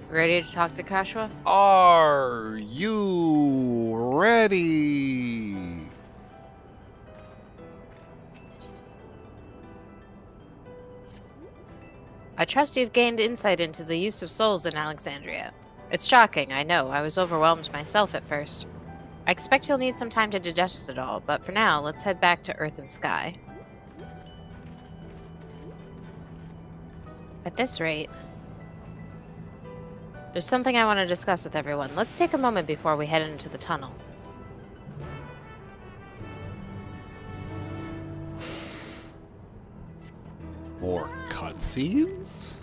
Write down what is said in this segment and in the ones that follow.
Ready to talk to Kashua? Are you ready? I trust you've gained insight into the use of souls in Alexandria. It's shocking, I know. I was overwhelmed myself at first. I expect you'll need some time to digest it all, but for now, let's head back to Earth and Sky. At this rate, there's something I want to discuss with everyone. Let's take a moment before we head into the tunnel. More cutscenes?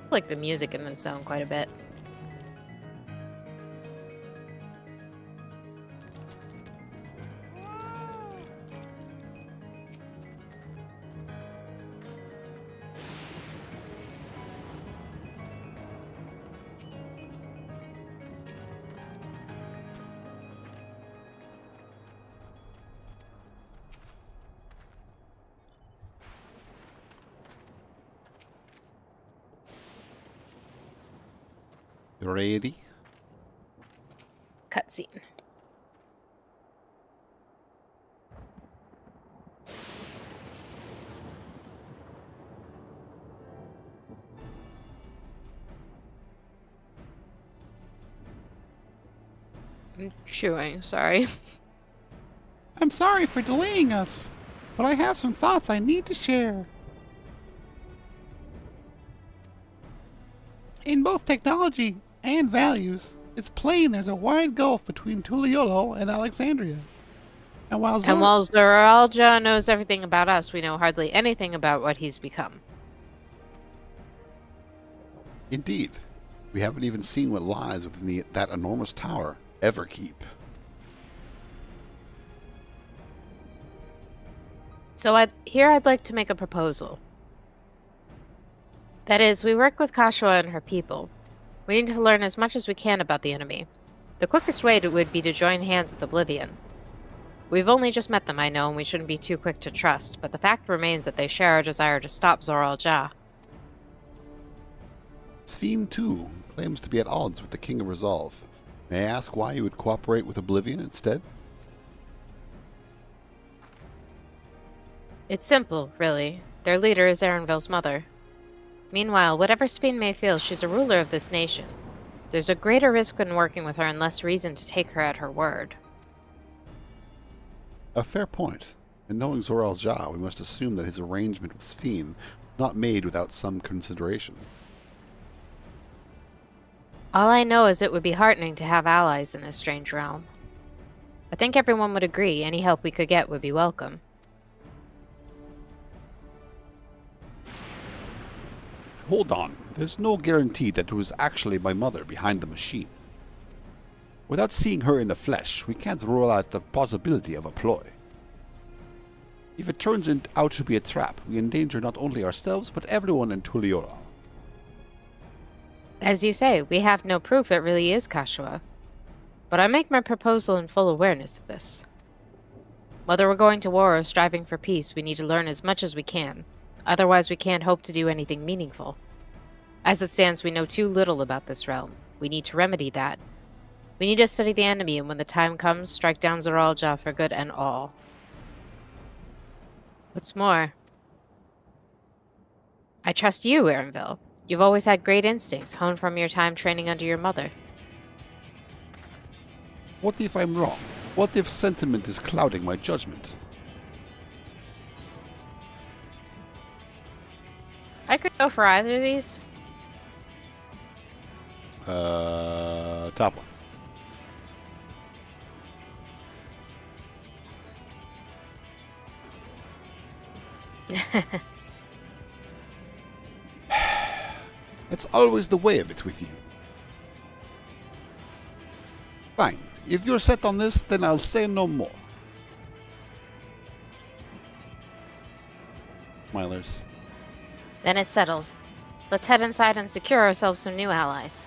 I like the music in this zone quite a bit. Ready? Cutscene. I'm chewing, sorry. I'm sorry for delaying us, but I have some thoughts I need to share. In both technology and values, it's plain there's a wide gulf between Tuliolo and Alexandria. And while Zoralja knows everything about us, we know hardly anything about what he's become. Indeed, we haven't even seen what lies within that enormous tower, Everkeep. So I'd like to make a proposal. That is, we work with Kashua and her people. We need to learn as much as we can about the enemy. The quickest way would be to join hands with Oblivion. We've only just met them, I know, and we shouldn't be too quick to trust, but the fact remains that they share our desire to stop Zoral-Ja. Sphene, too, claims to be at odds with the King of Resolve. May I ask why you would cooperate with Oblivion instead? It's simple, really. Their leader is Erenville's mother. Meanwhile, whatever Sphene may feel, she's a ruler of this nation. There's a greater risk when working with her and less reason to take her at her word. A fair point. And knowing Zoral-Ja, we must assume that his arrangement with Sphene was not made without some consideration. All I know is it would be heartening to have allies in this strange realm. I think everyone would agree any help we could get would be welcome. Hold on. There's no guarantee that it was actually my mother behind the machine. Without seeing her in the flesh, we can't rule out the possibility of a ploy. If it turns out to be a trap, we endanger not only ourselves, but everyone in Tuliolo. As you say, we have no proof it really is Kashua. But I make my proposal in full awareness of this. Whether we're going to war or striving for peace, we need to learn as much as we can. Otherwise, we can't hope to do anything meaningful. As it stands, we know too little about this realm. We need to remedy that. We need to study the enemy, and when the time comes, strike down Zoral-Ja for good and all. What's more, I trust you, Erenville. You've always had great instincts, honed from your time training under your mother. What if I'm wrong? What if sentiment is clouding my judgment? I could go for either of these. Top one. It's always the way of it with you. Fine. If you're set on this, then I'll say no more. Then it's settled. Let's head inside and secure ourselves some new allies.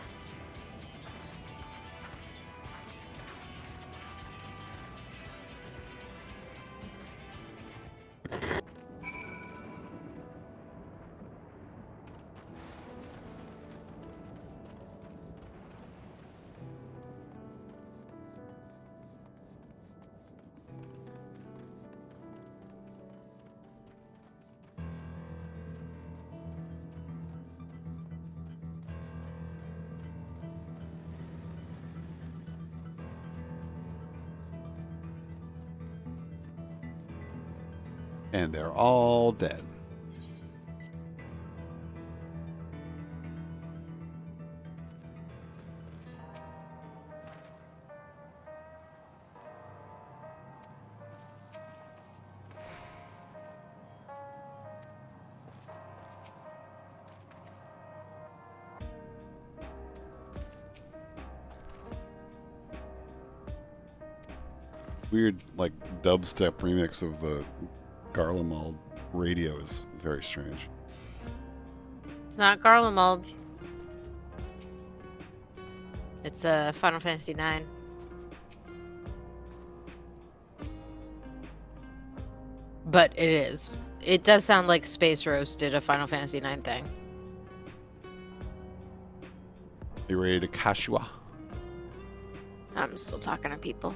And they're all dead. Weird, like, dubstep remix of the Garlemald radio is very strange. It's not Garlemald. It's Final Fantasy IX. But it is. It does sound like Space Roast did a Final Fantasy IX thing. You ready to Kashua? I'm still talking to people.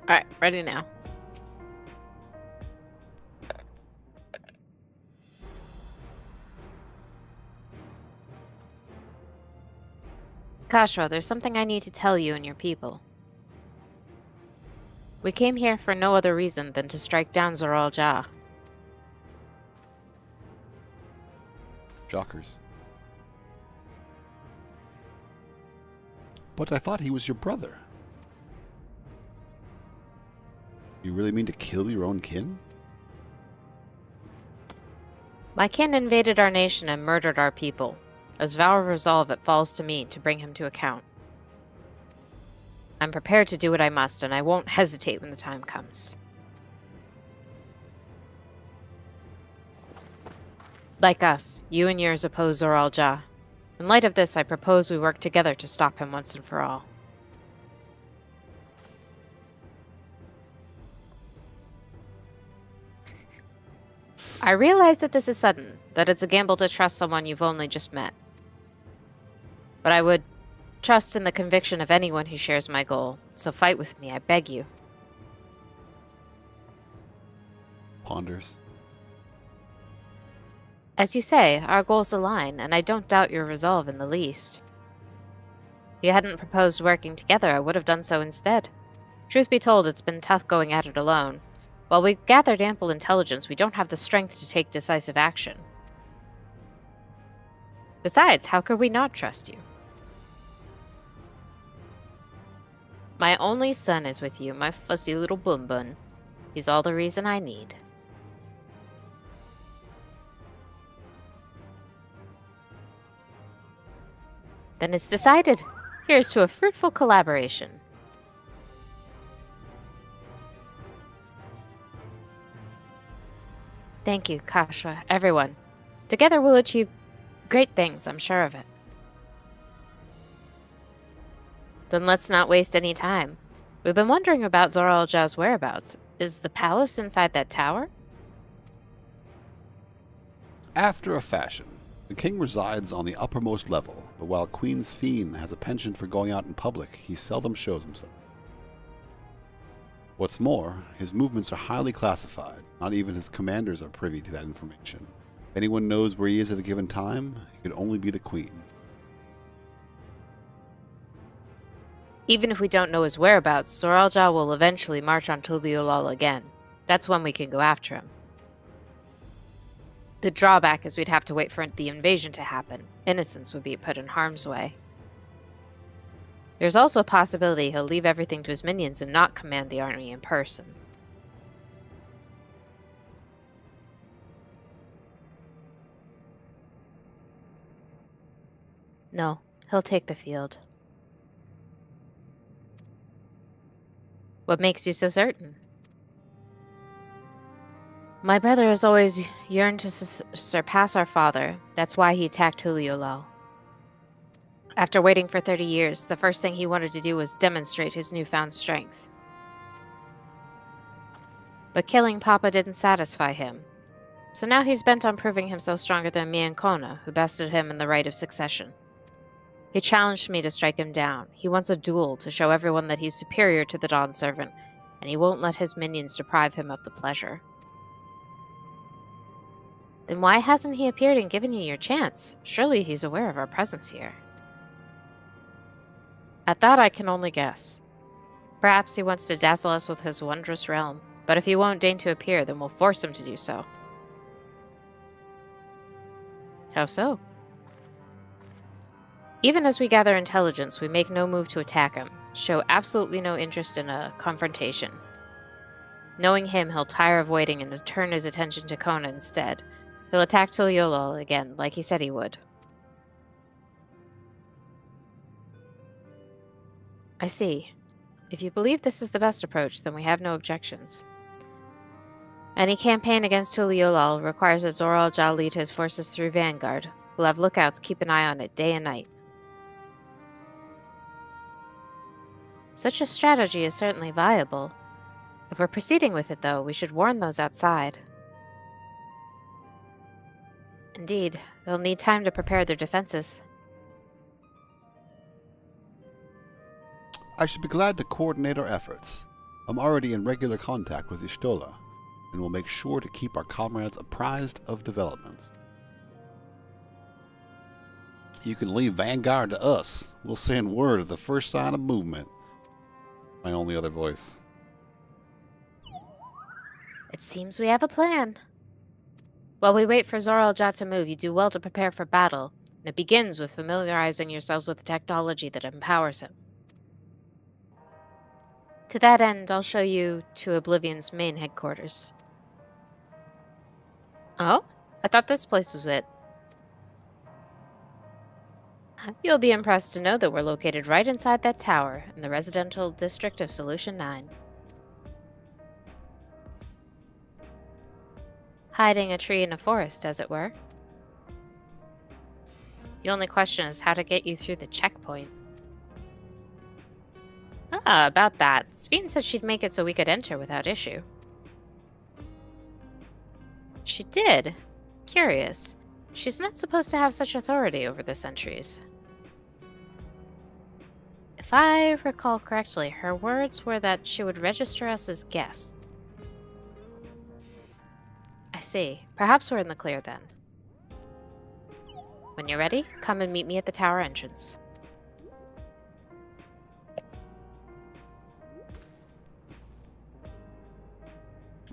Alright, ready now. Kashua, there's something I need to tell you and your people. We came here for no other reason than to strike down Zoral Ja. Jockers. But I thought he was your brother. You really mean to kill your own kin? My kin invaded our nation and murdered our people. As vow of resolve, it falls to me to bring him to account. I'm prepared to do what I must, and I won't hesitate when the time comes. Like us, you and yours oppose Zoral Ja. In light of this, I propose we work together to stop him once and for all. I realize that this is sudden, that it's a gamble to trust someone you've only just met. But I would trust in the conviction of anyone who shares my goal, so fight with me, I beg you. Ponders. As you say, our goals align, and I don't doubt your resolve in the least. If you hadn't proposed working together, I would have done so instead. Truth be told, it's been tough going at it alone. While we've gathered ample intelligence, we don't have the strength to take decisive action. Besides, how could we not trust you? My only son is with you, my fussy little bun-bun. He's all the reason I need. Then it's decided. Here's to a fruitful collaboration. Thank you, Kashua, everyone. Together we'll achieve great things, I'm sure of it. Then let's not waste any time. We've been wondering about Zoral Ja's whereabouts. Is the palace inside that tower? After a fashion, the king resides on the uppermost level, but while Queen's Fiend has a penchant for going out in public, he seldom shows himself. What's more, his movements are highly classified. Not even his commanders are privy to that information. If anyone knows where he is at a given time, it could only be the Queen. Even if we don't know his whereabouts, Zoral Ja will eventually march on Tuliolal again. That's when we can go after him. The drawback is we'd have to wait for the invasion to happen. Innocents would be put in harm's way. There's also a possibility he'll leave everything to his minions and not command the army in person. No, he'll take the field. What makes you so certain? My brother has always yearned to surpass our father. That's why he attacked Tuliolal. After waiting for 30 years, the first thing he wanted to do was demonstrate his newfound strength. But killing Papa didn't satisfy him. So now he's bent on proving himself stronger than me and Kona, who bested him in the right of succession. He challenged me to strike him down. He wants a duel to show everyone that he's superior to the Dawn Servant, and he won't let his minions deprive him of the pleasure. Then why hasn't he appeared and given you your chance? Surely he's aware of our presence here. At that I can only guess. Perhaps he wants to dazzle us with his wondrous realm, but if he won't deign to appear, then we'll force him to do so. How so? Even as we gather intelligence, we make no move to attack him, show absolutely no interest in a confrontation. Knowing him, he'll tire of waiting and turn his attention to Kona instead. He'll attack Tuliolol again, like he said he would. I see. If you believe this is the best approach, then we have no objections. Any campaign against Tuliolol requires that Zor-Al-Ja lead his forces through Vanguard. We'll have lookouts keep an eye on it day and night. Such a strategy is certainly viable. If we're proceeding with it, though, we should warn those outside. Indeed, they'll need time to prepare their defenses. I should be glad to coordinate our efforts. I'm already in regular contact with Ishtola, and will make sure to keep our comrades apprised of developments. You can leave Vanguard to us. We'll send word of the first sign of movement. My only other voice. It seems we have a plan. While we wait for Zor-Al-Ja to move, you do well to prepare for battle, and it begins with familiarizing yourselves with the technology that empowers him. To that end, I'll show you to Oblivion's main headquarters. Oh? I thought this place was it. You'll be impressed to know that we're located right inside that tower, in the residential district of Solution 9. Hiding a tree in a forest, as it were. The only question is how to get you through the checkpoint. Ah, about that. Sveen said she'd make it so we could enter without issue. She did? Curious. She's not supposed to have such authority over the sentries. If I recall correctly, her words were that she would register us as guests. I see. Perhaps we're in the clear then. When you're ready, come and meet me at the tower entrance.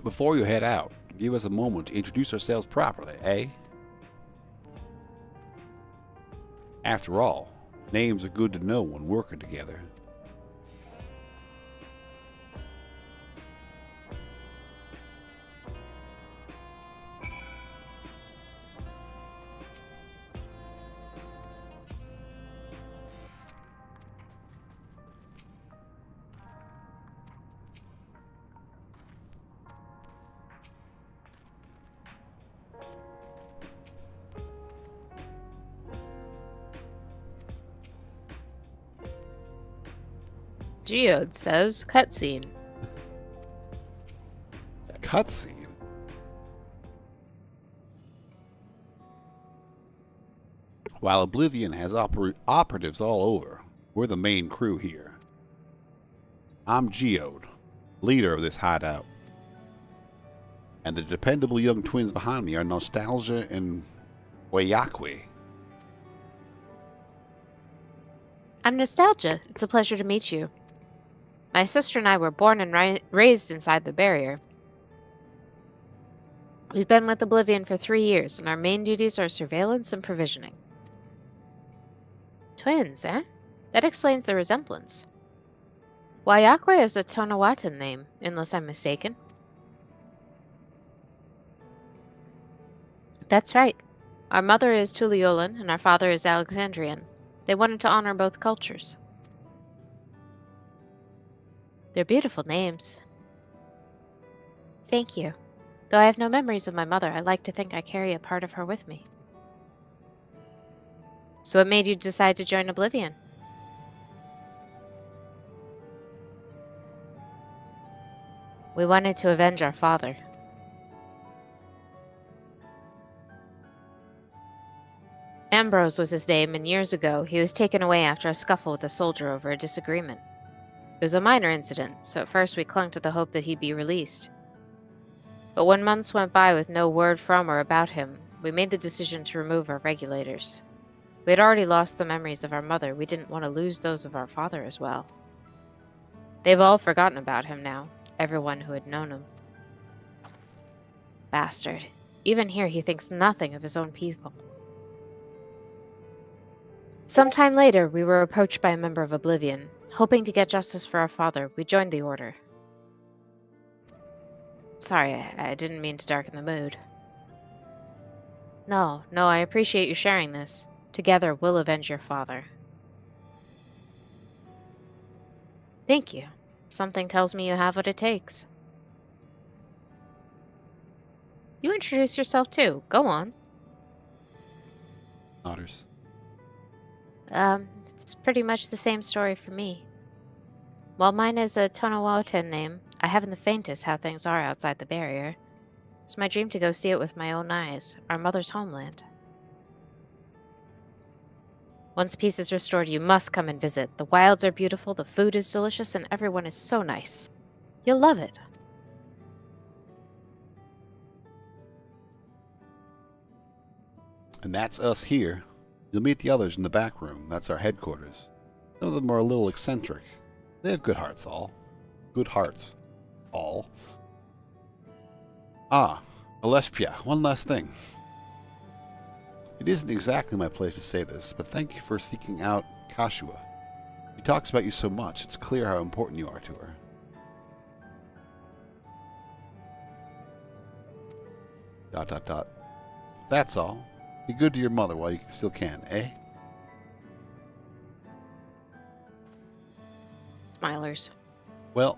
Before you head out, give us a moment to introduce ourselves properly, eh? After all, names are good to know when working together. Geode says cutscene. A cutscene? While Oblivion has operatives all over, we're the main crew here. I'm Geode, leader of this hideout. And the dependable young twins behind me are Nostalgia and Wayakwe. I'm Nostalgia. It's a pleasure to meet you. My sister and I were born and raised inside the barrier. We've been with Oblivion for 3 years, and our main duties are surveillance and provisioning. Twins, eh? That explains the resemblance. Wayakwe is a Tonawatan name, unless I'm mistaken. That's right. Our mother is Tuliolan, and our father is Alexandrian. They wanted to honor both cultures. They're beautiful names. Thank you. Though I have no memories of my mother, I like to think I carry a part of her with me. So what made you decide to join Oblivion? We wanted to avenge our father. Ambrose was his name, and years ago he was taken away after a scuffle with a soldier over a disagreement. It was a minor incident, so at first we clung to the hope that he'd be released. But when months went by with no word from or about him, we made the decision to remove our regulators. We had already lost the memories of our mother. We didn't want to lose those of our father as well. They've all forgotten about him now, everyone who had known him. Bastard. Even here, he thinks nothing of his own people. Sometime later, we were approached by a member of Oblivion. Hoping to get justice for our father, we joined the Order. Sorry, I didn't mean to darken the mood. No, I appreciate you sharing this. Together, we'll avenge your father. Thank you. Something tells me you have what it takes. You introduce yourself too. Go on. Otters. It's pretty much the same story for me. While mine is a Tonawotan name, I haven't the faintest how things are outside the barrier. It's my dream to go see it with my own eyes, our mother's homeland. Once peace is restored, you must come and visit. The wilds are beautiful, the food is delicious, and everyone is so nice. You'll love it. And that's us here. You'll meet the others in the back room. That's our headquarters. Some of them are a little eccentric. They have good hearts, all. Good hearts. All. Ah, Alespia, one last thing. It isn't exactly my place to say this, but thank you for seeking out Kashua. She talks about you so much, it's clear how important you are to her. Dot, dot, dot. That's all. Be good to your mother while you still can, eh? Smilers. Well,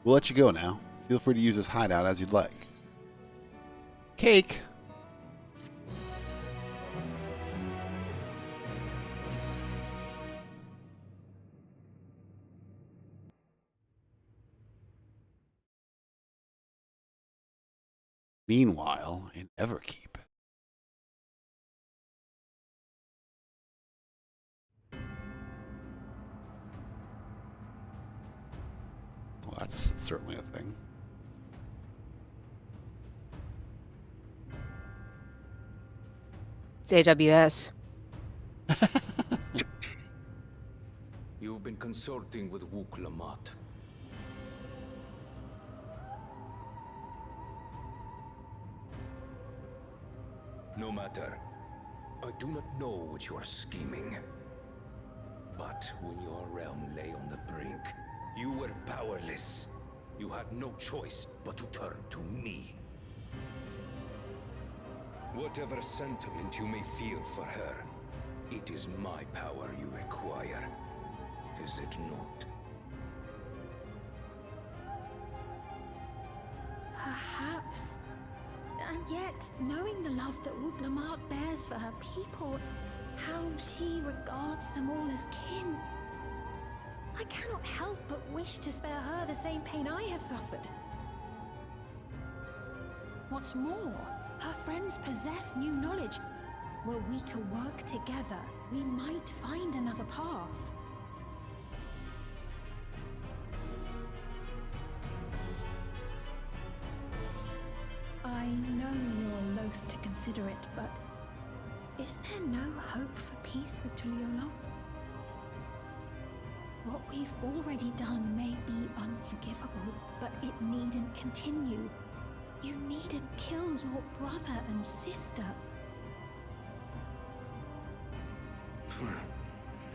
we'll let you go now. Feel free to use this hideout as you'd like. Cake! Meanwhile, in Everkeep. Well, that's certainly a thing. It's AWS. You've been consulting with Wook Lamont. No matter. I do not know what you are scheming. But when your realm lay on the brink, you were powerless. You had no choice but to turn to me. Whatever sentiment you may feel for her, it is my power you require. Is it not? Perhaps. And yet, knowing the love that Wook Lamont bears for her people, how she regards them all as kin, I cannot help but wish to spare her the same pain I have suffered. What's more, her friends possess new knowledge. Were we to work together, we might find another path. I know you're loath to consider it, but is there no hope for peace with Tuliolo? What we've already done may be unforgivable, but it needn't continue. You needn't kill your brother and sister.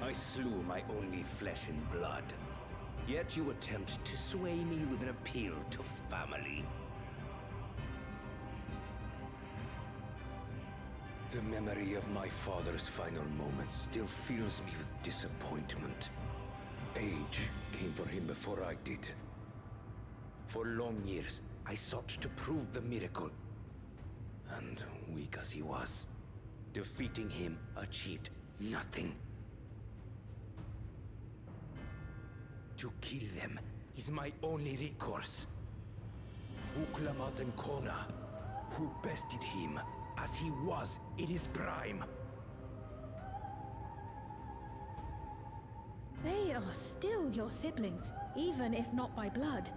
I slew my only flesh and blood. Yet you attempt to sway me with an appeal to family. The memory of my father's final moments still fills me with disappointment. Age came for him before I did. For long years, I sought to prove the miracle. And weak as he was, defeating him achieved nothing. To kill them is my only recourse. Uklamat and Kona, who bested him as he was in his prime. They are still your siblings, even if not by blood.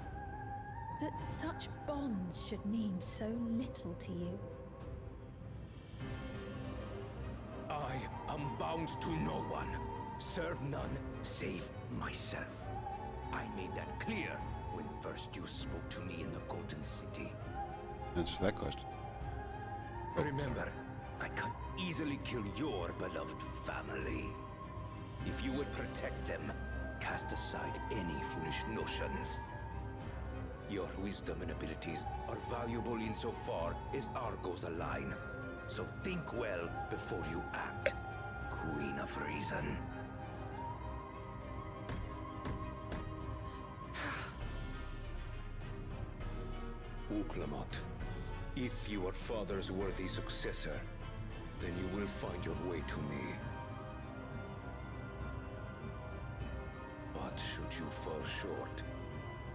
That such bonds should mean so little to you. am bound to no one. Serve none save myself. I made that clear when first you spoke to me in the Golden City. Answers that question. Remember, I can easily kill your beloved family. If you would protect them, cast aside any foolish notions. Your wisdom and abilities are valuable insofar as Argos align. So think well before you act, Queen of Reason. Uklamat, if you are father's worthy successor, then you will find your way to me. But should you fall short,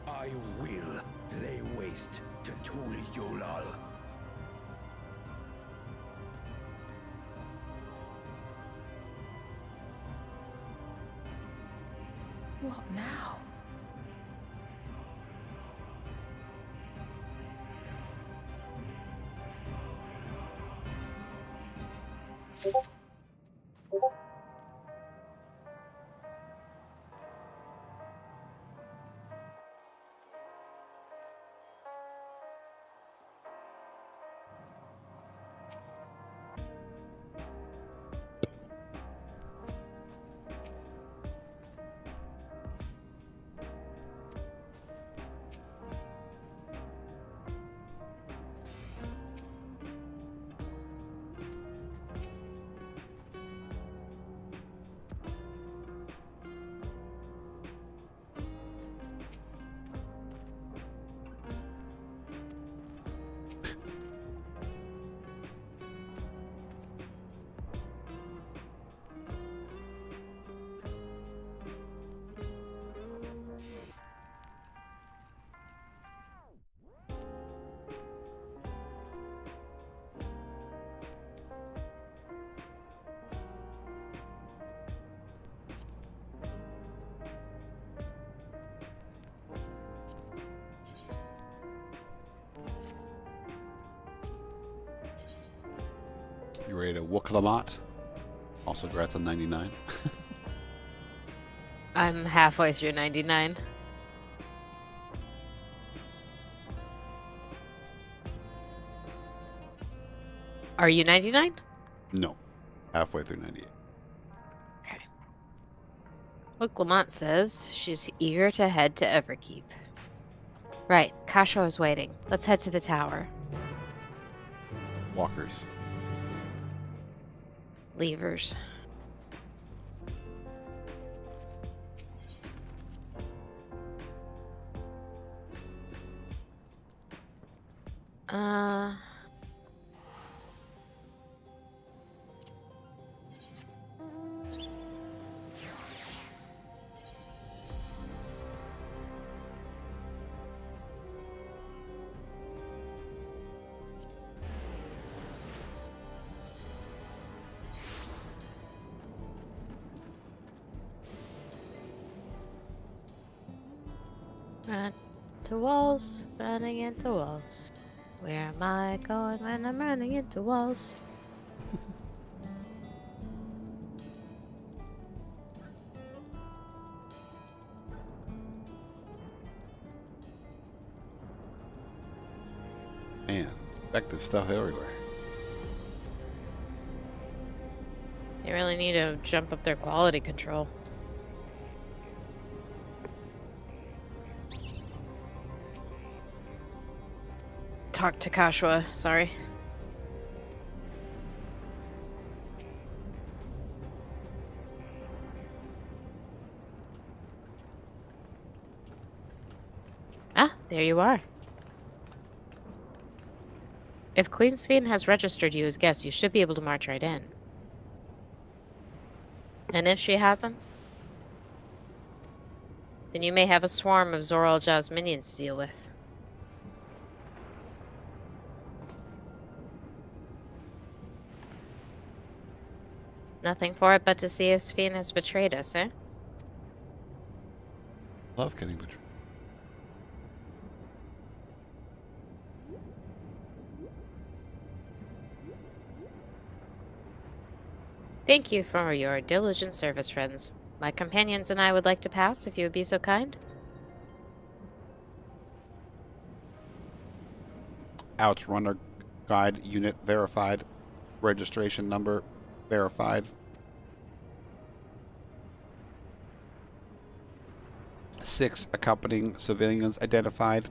I will lay waste to Tuli Yolal. What now? You ready to Wuklamat? Also congrats on 99. I'm halfway through 99. Are you 99? No. Halfway through 98. Okay. Look, Lamont says she's eager to head to Everkeep. Right, Kasha is waiting. Let's head to the tower. Walkers. Levers. Uh... Run to walls, running into walls. Where am I going when I'm running into walls? Man, effective stuff everywhere. They really need to jump up their quality control. Talk to Kashua, sorry. Ah, there you are. If Queen Sveen has registered you as guest, you should be able to march right in. And if she hasn't, then you may have a swarm of Zoral Jaw's minions to deal with. Nothing for it but to see if Sveen has betrayed us, eh? Love getting betrayed. Thank you for your diligent service, friends. My companions and I would like to pass, if you would be so kind. Outrunner guide unit verified. Registration number verified. 6 accompanying civilians identified.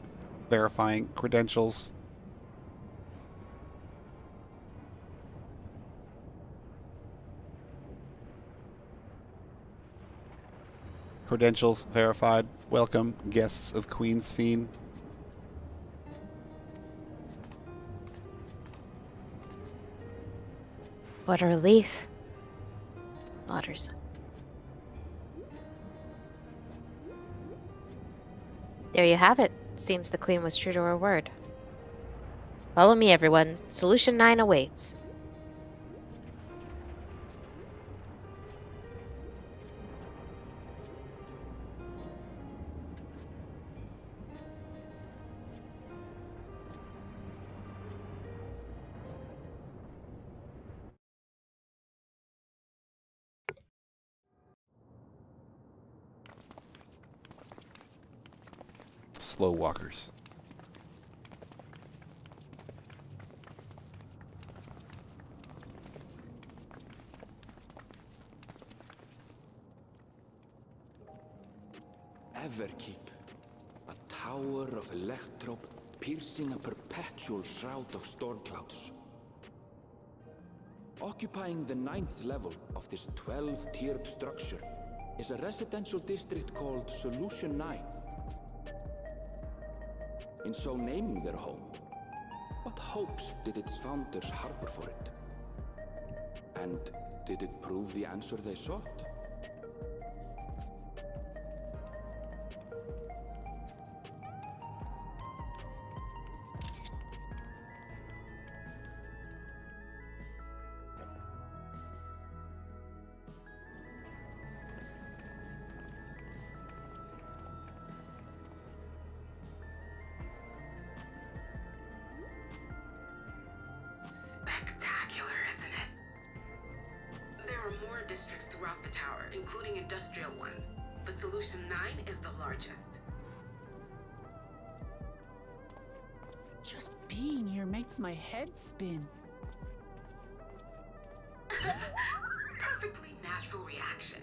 Verifying credentials. Credentials verified. Welcome, guests of Queen's Fiend. What a relief. Otters. There you have it. Seems the Queen was true to her word. Follow me, everyone. Solution 9 awaits. Slow walkers. Everkeep, a tower of electrope piercing a perpetual shroud of storm clouds. Occupying the 9th level of this 12-tiered structure is a residential district called Solution 9. In so naming their home, what hopes did its founders harbor for it? And did it prove the answer they sought? Spectacular, isn't it? There are more districts throughout the tower, including industrial ones, but Solution 9 is the largest. Just being here makes my head spin. Perfectly natural reaction.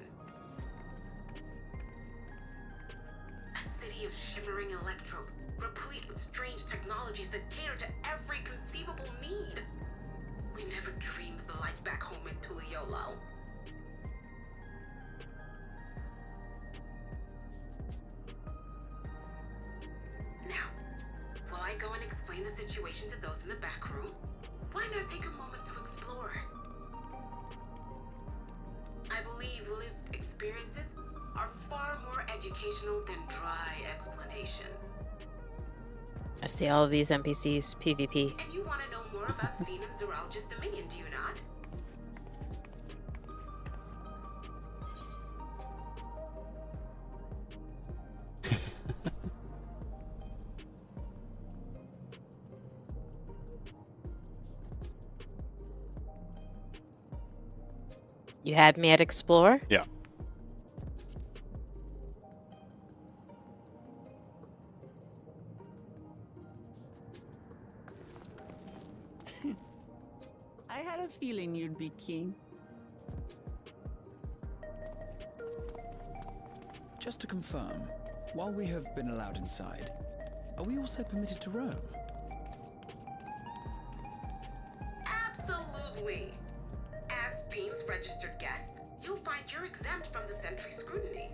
A city of shimmering electrope, replete with strange technologies that cater to every conceivable need. We never dreamed the life back home in Tuliolo. Now, while I go and explain the situation to those in the back room, why not take a moment to explore? I believe lived experiences are far more educational than dry explanations. I see all of these NPCs PvP. And you want to know more about Sven and Zoralja's Dominion, do you not? You had me at Explore? Yeah. I had a feeling you'd be keen. Just to confirm, while we have been allowed inside, are we also permitted to roam? Absolutely. As Sven's registered guest, you'll find you're exempt from the sentry scrutiny.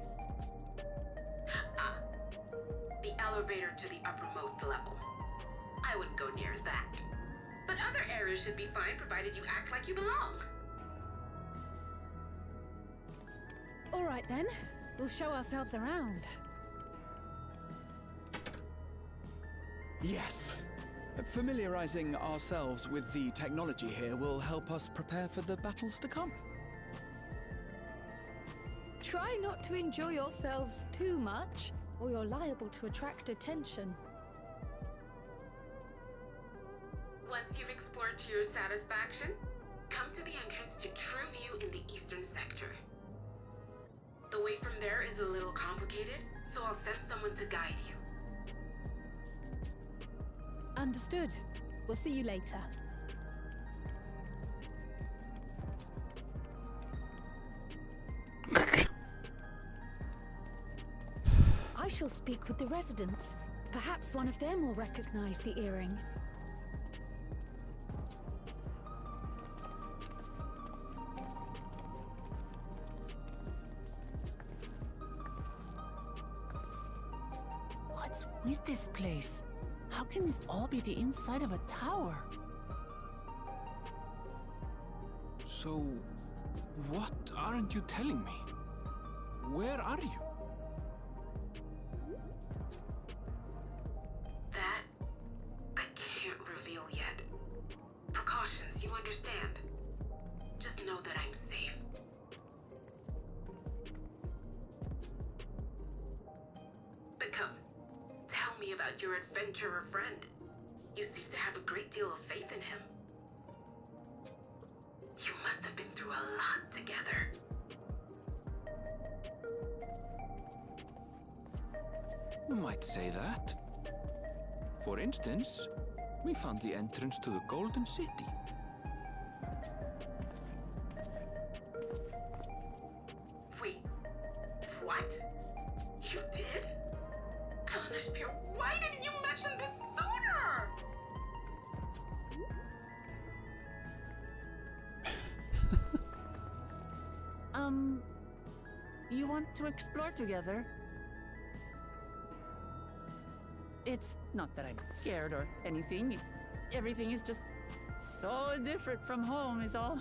The elevator to the uppermost level. I wouldn't go near that. But other areas should be fine provided you act like you belong. All right then, we'll show ourselves around. Yes. Familiarizing ourselves with the technology here will help us prepare for the battles to come. Try not to enjoy yourselves too much, or you're liable to attract attention. Once you've explored to your satisfaction, Come to the entrance to True View in the eastern sector. The way from there is a little complicated, so I'll send someone to guide you. Understood. We'll see you later. I shall speak with the residents. Perhaps one of them will recognize the earring. What's with this place? How can this all be the inside of a tower? So, what aren't you telling me? Where are you? That I can't reveal yet. Precautions, you understand. Just know that I'm safe. But come, tell me about your adventurer friend. You seem to have a great deal of faith in him. You must have been through a lot together. You might say that. For instance, we found the entrance to the Golden City. Wait, what? You did? Kalashpir, why didn't you mention this sooner? You want to explore together? It's not that I'm scared or anything. Everything is just so different from home is all.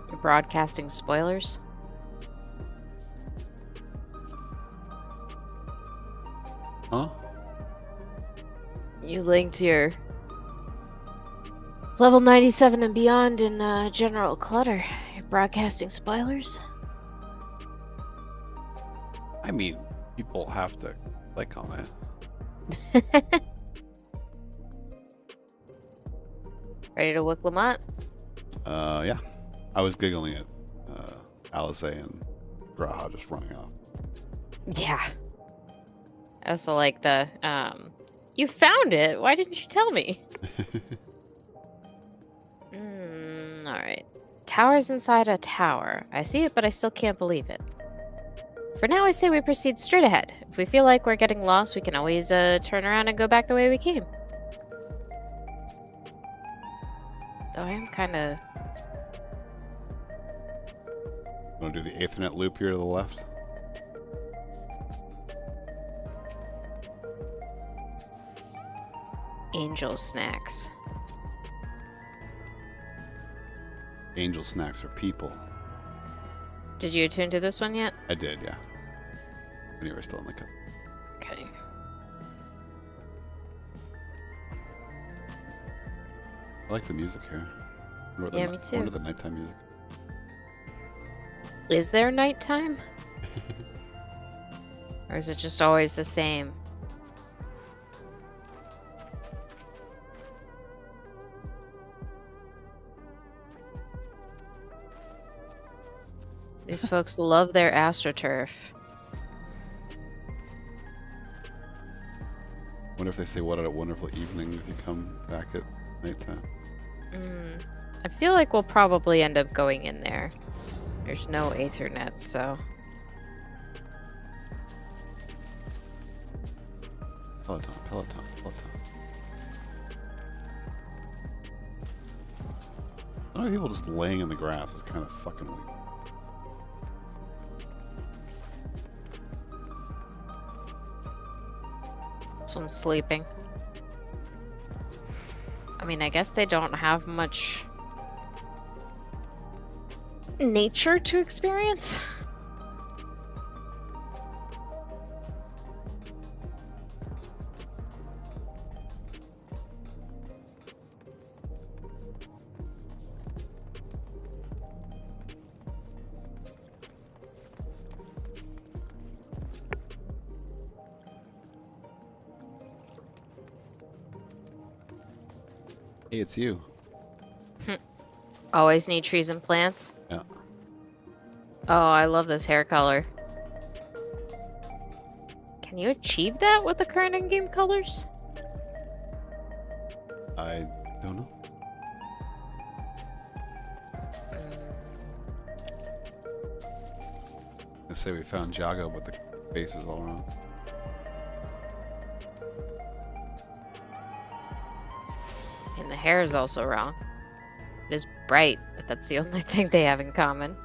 You're broadcasting spoilers? Huh? You linked your level 97 and beyond in general clutter. You're broadcasting spoilers? I mean, people have to click on it. Ready to Wick Lamont? Yeah. I was giggling at Alice and Graha just running off. Yeah. I also like the, you found it! Why didn't you tell me? Alright. Tower's inside a tower. I see it, but I still can't believe it. For now, I say we proceed straight ahead. If we feel like we're getting lost, we can always turn around and go back the way we came. Though I am kind of... Want to do the Aethernet loop here to the left? Angel snacks. Angel snacks are people. Did you attune to this one yet? I did, yeah. When you were still in the cut. Okay. I like the music here. Yeah, me too. More the nighttime music. Is there nighttime? Or is it just always the same? These folks love their AstroTurf. Wonder if they say what a wonderful evening if you come back at nighttime. I feel like we'll probably end up going in there. There's no Aethernet, so... Peloton. I don't How many people just laying in the grass is kind of fucking weird. This one's sleeping. I mean, I guess they don't have much nature to experience. Hey, it's you. Always need trees and plants. Yeah. Oh, I love this hair color. Can you achieve that with the current in-game colors? I don't know. I say we found Jago, but the face is all wrong. And the hair is also wrong. It is bright, but that's the only thing they have in common.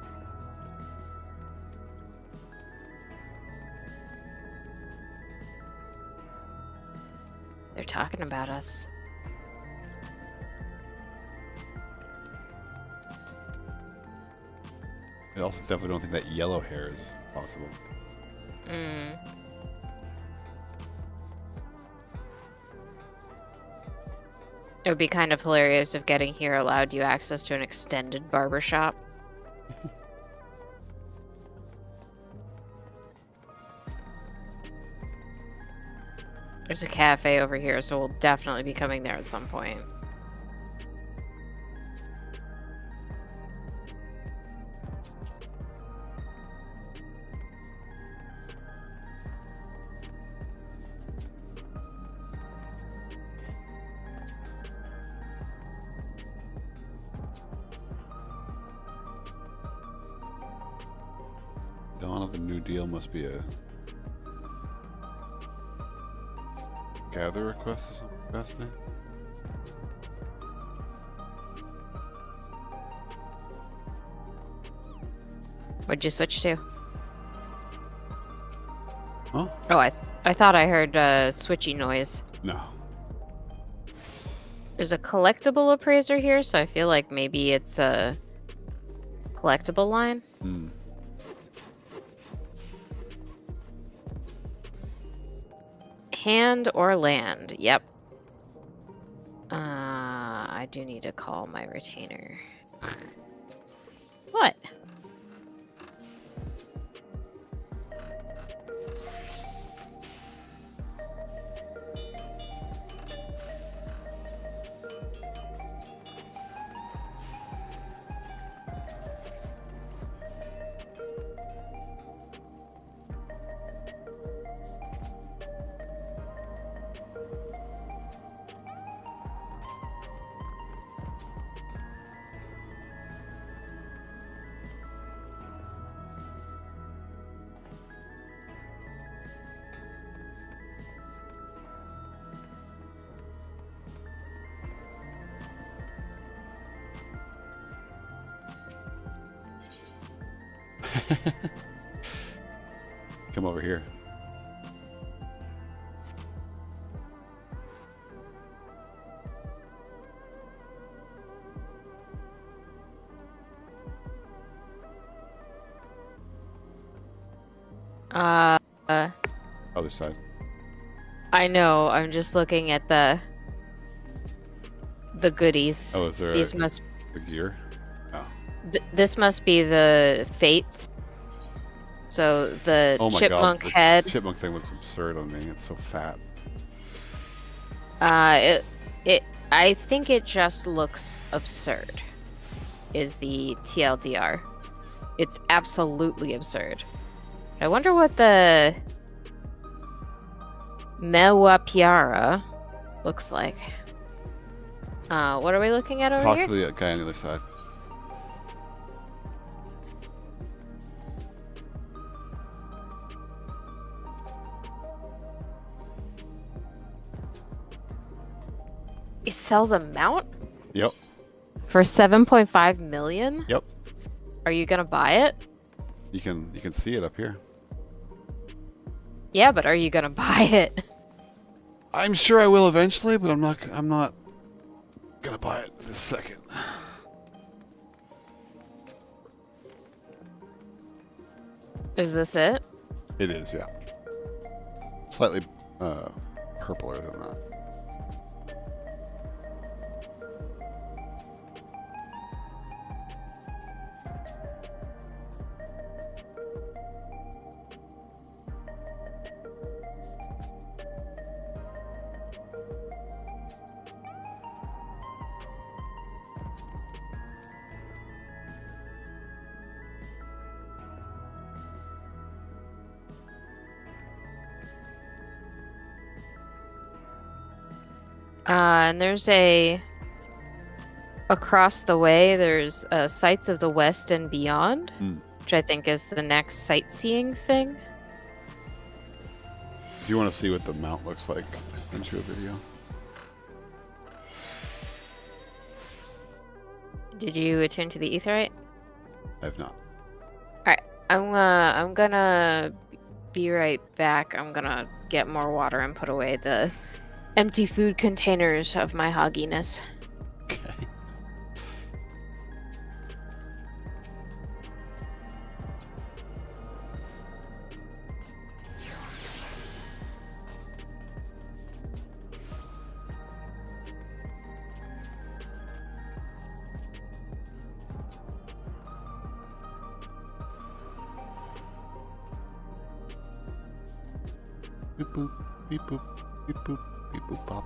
They're talking about us. I also definitely don't think that yellow hair is possible. It would be kind of hilarious if getting here allowed you access to an extended barbershop. There's a cafe over here, so we'll definitely be coming there at some point. Dawn of the New Deal must be a gather request or something. Best thing. What'd you switch to? Huh? Oh, I thought I heard switchy noise. No. There's a collectible appraiser here, so I feel like maybe it's a collectible line. Hmm. Hand or land? Yep. I do need to call my retainer. What? Come over here. Other side. I know. I'm just looking at the goodies. Oh, is there These must the gear? Oh. This must be the fates. So the Oh my chipmunk God, the head. chipmunk thing looks absurd on me. It's so fat. I think it just looks absurd. Is the TLDR. It's absolutely absurd. I wonder what the Mewapiara looks like. What are we looking at over Talk here? to the guy on the other side. It sells a mount? Yep. For 7.5 million? Yep. Are you gonna buy it? You can see it up here. Yeah, but are you gonna buy it? I'm sure I will eventually, but I'm not gonna buy it this second. Is this it? It is, yeah. Slightly purpler than that. And there's across the way, there's Sights of the West and Beyond, which I think is the next sightseeing thing. If you want to see what the mount looks like, I sent you a video. Did you attune to the etherite? I have not. Alright, I'm gonna be right back. I'm gonna get more water and put away the empty food containers of my hogginess. Okay. Beep boop, beep boop, beep boop, beep boop pop.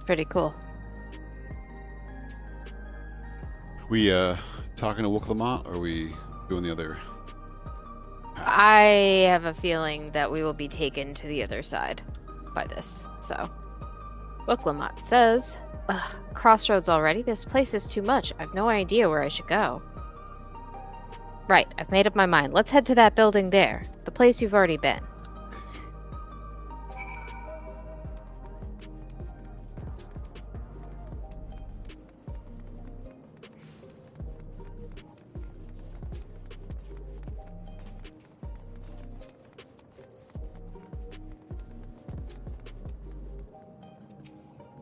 Pretty cool. We talking to Wooklamont, or are we doing the other? I have a feeling that we will be taken to the other side by this. So, Booklamot says, "Ugh, crossroads already? This place is too much. I've no idea where I should go." Right, I've made up my mind. Let's head to that building there. The place you've already been.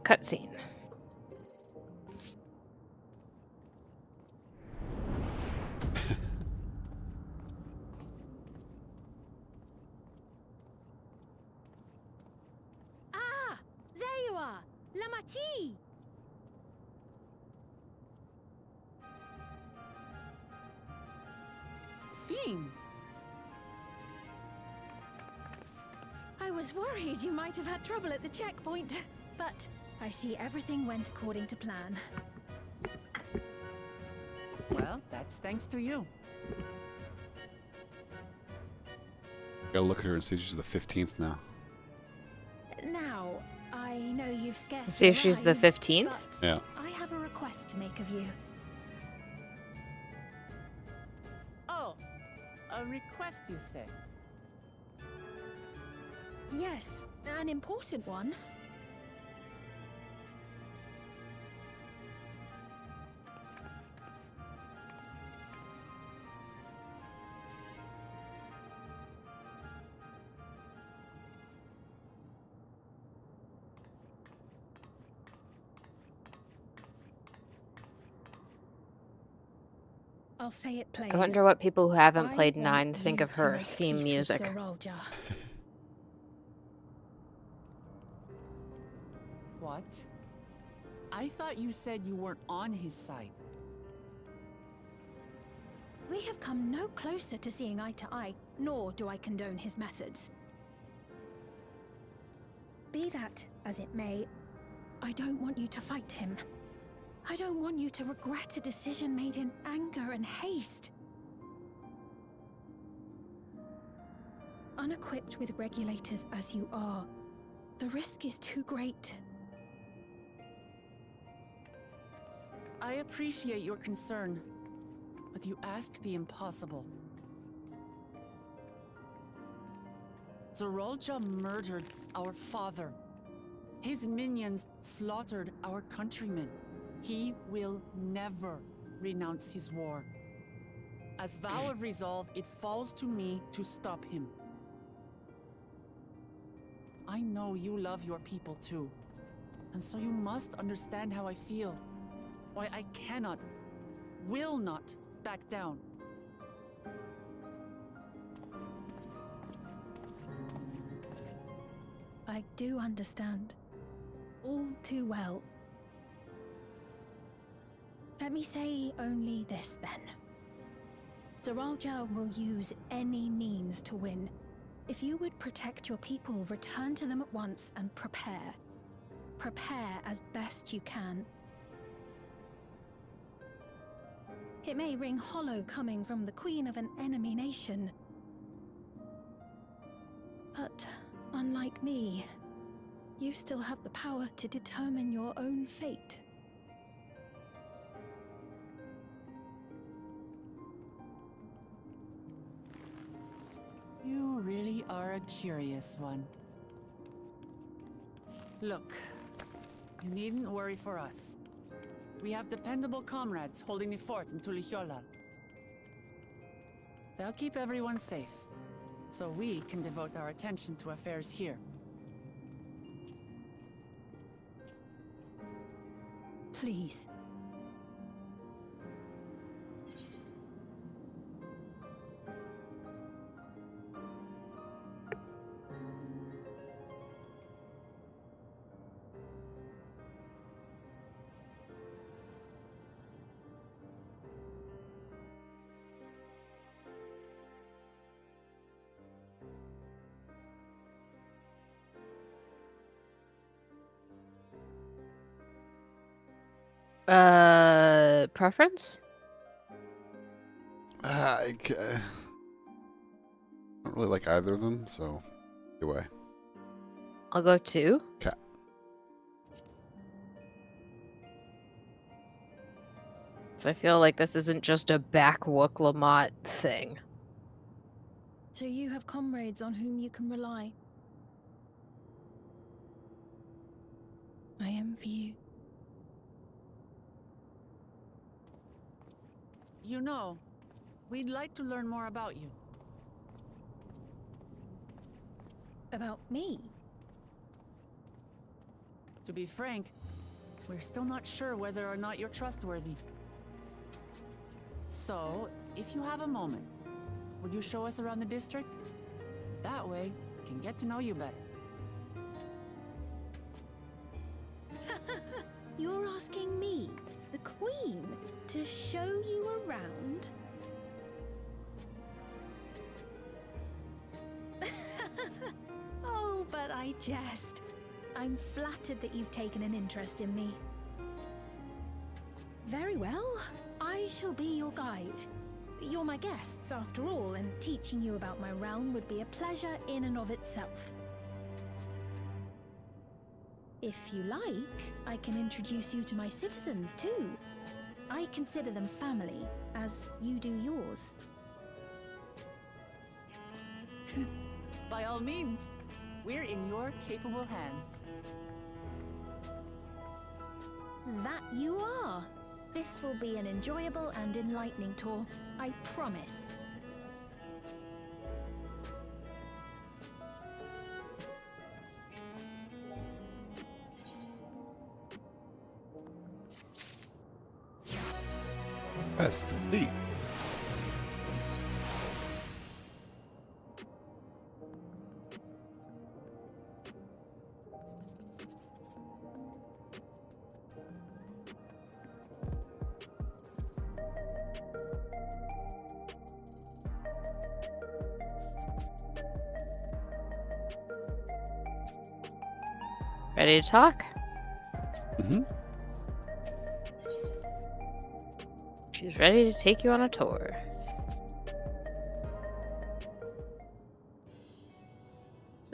Cutscene. Ah! There you are! Lamati! Sphene! I was worried you might have had trouble at the checkpoint, but I see everything went according to plan. Well, that's thanks to you. Gotta look at her and see if she's the 15th now. Now, I know you've scarcely See if she's the arrived, 15th? but Yeah. I have a request to make of you. Oh, a request, you say? Yes, an important one. I'll say it plain. I wonder what people who haven't I played want 9 think you of to her make theme peace with music. Zoralja. What? I thought you said you weren't on his side. We have come no closer to seeing eye to eye, nor do I condone his methods. Be that as it may, I don't want you to fight him. I don't want you to regret a decision made in anger and haste. Unequipped with regulators as you are, the risk is too great. I appreciate your concern, but you ask the impossible. Zoralja murdered our father. His minions slaughtered our countrymen. He will never renounce his war. As vow of resolve, it falls to me to stop him. I know you love your people too, and so you must understand how I feel. Why I cannot, will not back down. I do understand. All too well. Let me say only this then. Zoralja will use any means to win. If you would protect your people, return to them at once and prepare. Prepare as best you can. It may ring hollow coming from the queen of an enemy nation. But unlike me, you still have the power to determine your own fate. You really are a curious one. Look, you needn't worry for us. We have dependable comrades holding the fort in Tulihiola. They'll keep everyone safe, so we can devote our attention to affairs here. Please. Preference? I don't really like either of them, so either way. I'll go 2. Okay. So I feel like this isn't just a backwook Lamont thing. So you have comrades on whom you can rely. I envy you. You know, we'd like to learn more about you. About me? To be frank, we're still not sure whether or not you're trustworthy. So, if you have a moment, would you show us around the district? That way, we can get to know you better. You're asking me, the Queen, to show you around? Oh, but I jest. I'm flattered that you've taken an interest in me. Very well. I shall be your guide. You're my guests, after all, and teaching you about my realm would be a pleasure in and of itself. If you like, I can introduce you to my citizens, too. I consider them family, as you do yours. By all means, we're in your capable hands. That you are. This will be an enjoyable and enlightening tour, I promise. Quest complete. Ready to talk? Mm-hmm. She's ready to take you on a tour.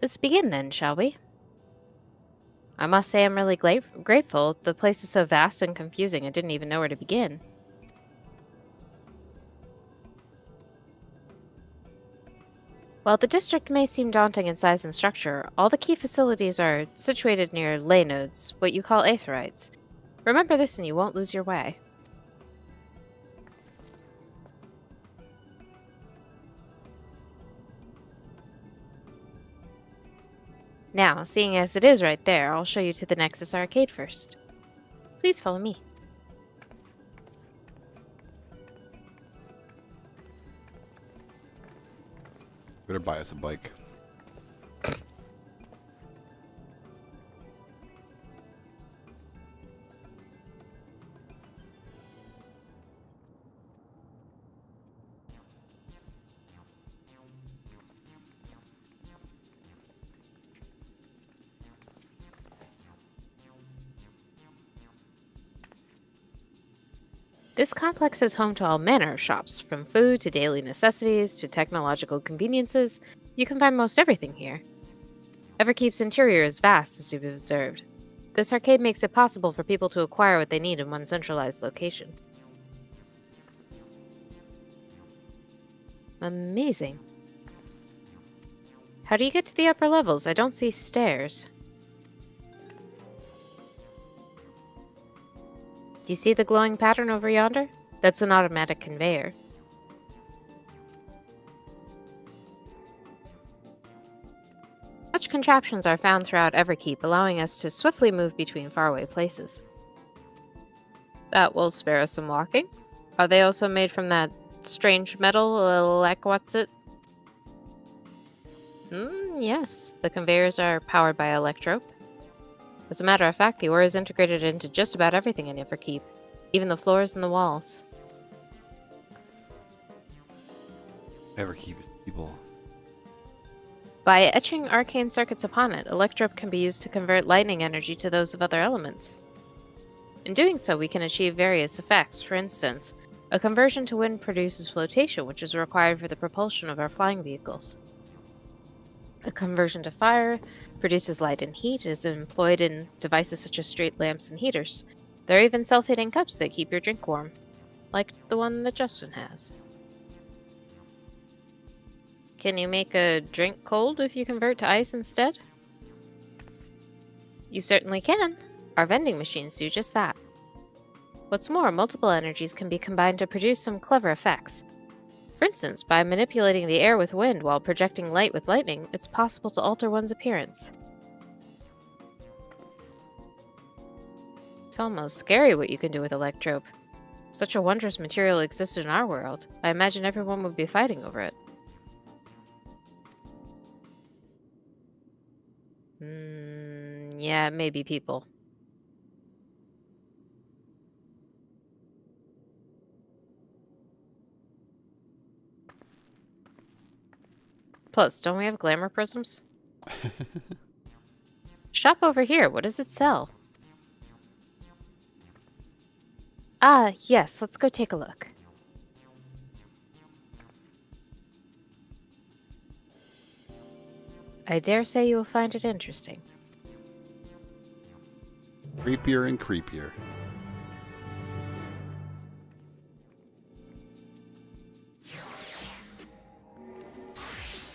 Let's begin then, shall we? I must say I'm really grateful. The place is so vast and confusing, I didn't even know where to begin. While the district may seem daunting in size and structure, all the key facilities are situated near ley nodes, what you call aetherites. Remember this and you won't lose your way. Now, seeing as it is right there, I'll show you to the Nexus Arcade first. Please follow me. Better buy us a bike. This complex is home to all manner of shops, from food to daily necessities to technological conveniences. You can find most everything here. Everkeep's interior is vast, as you've observed. This arcade makes it possible for people to acquire what they need in one centralized location. Amazing. How do you get to the upper levels? I don't see stairs. Do you see the glowing pattern over yonder? That's an automatic conveyor. Such contraptions are found throughout Everkeep, allowing us to swiftly move between faraway places. That will spare us some walking. Are they also made from that strange metal, like what's it? Yes, the conveyors are powered by electrope. As a matter of fact, the ore is integrated into just about everything in Everkeep, even the floors and the walls. Everkeep is people. By etching arcane circuits upon it, electrope can be used to convert lightning energy to those of other elements. In doing so, we can achieve various effects. For instance, a conversion to wind produces flotation, which is required for the propulsion of our flying vehicles. A conversion to fire produces light and heat. It is employed in devices such as street lamps and heaters. There are even self-heating cups that keep your drink warm, like the one that Justin has. Can you make a drink cold if you convert to ice instead? You certainly can. Our vending machines do just that. What's more, multiple energies can be combined to produce some clever effects. For instance, by manipulating the air with wind while projecting light with lightning, it's possible to alter one's appearance. It's almost scary what you can do with electrope. Such a wondrous material existed in our world. I imagine everyone would be fighting over it. Yeah, maybe people. Plus, don't we have glamour prisms? Shop over here. What does it sell? Ah, yes. Let's go take a look. I dare say you will find it interesting. Creepier and creepier.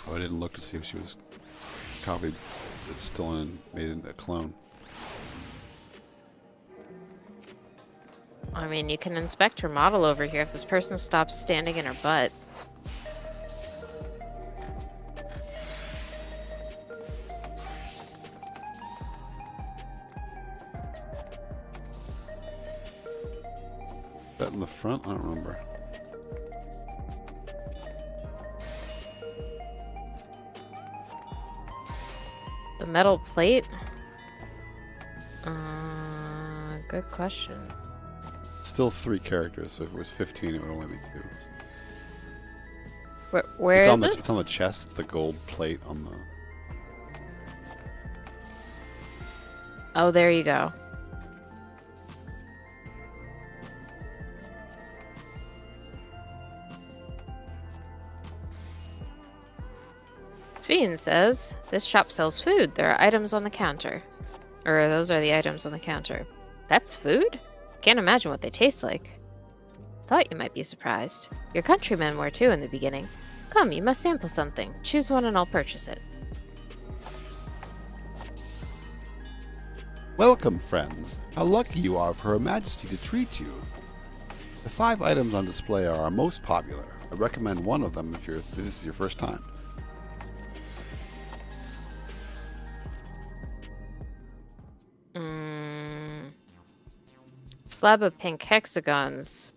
Oh, I didn't look to see if she was copied, still in, made a clone. I mean, you can inspect her model over here if this person stops standing in her butt. That in the front? I don't remember. The metal plate? Good question. Still 3 characters, so if it was 15, it would only be 2. Where is it? It's on the chest. It's the gold plate on the... Oh, there you go. Sveen says, this shop sells food. There are items on the counter. Or those are the items on the counter. That's food? Can't imagine what they taste like. Thought you might be surprised. Your countrymen were too in the beginning. Come, you must sample something. Choose one and I'll purchase it. Welcome, friends. How lucky you are for Her Majesty to treat you. The 5 items on display are our most popular. I recommend one of them if this is your first time. Slab of pink hexagons.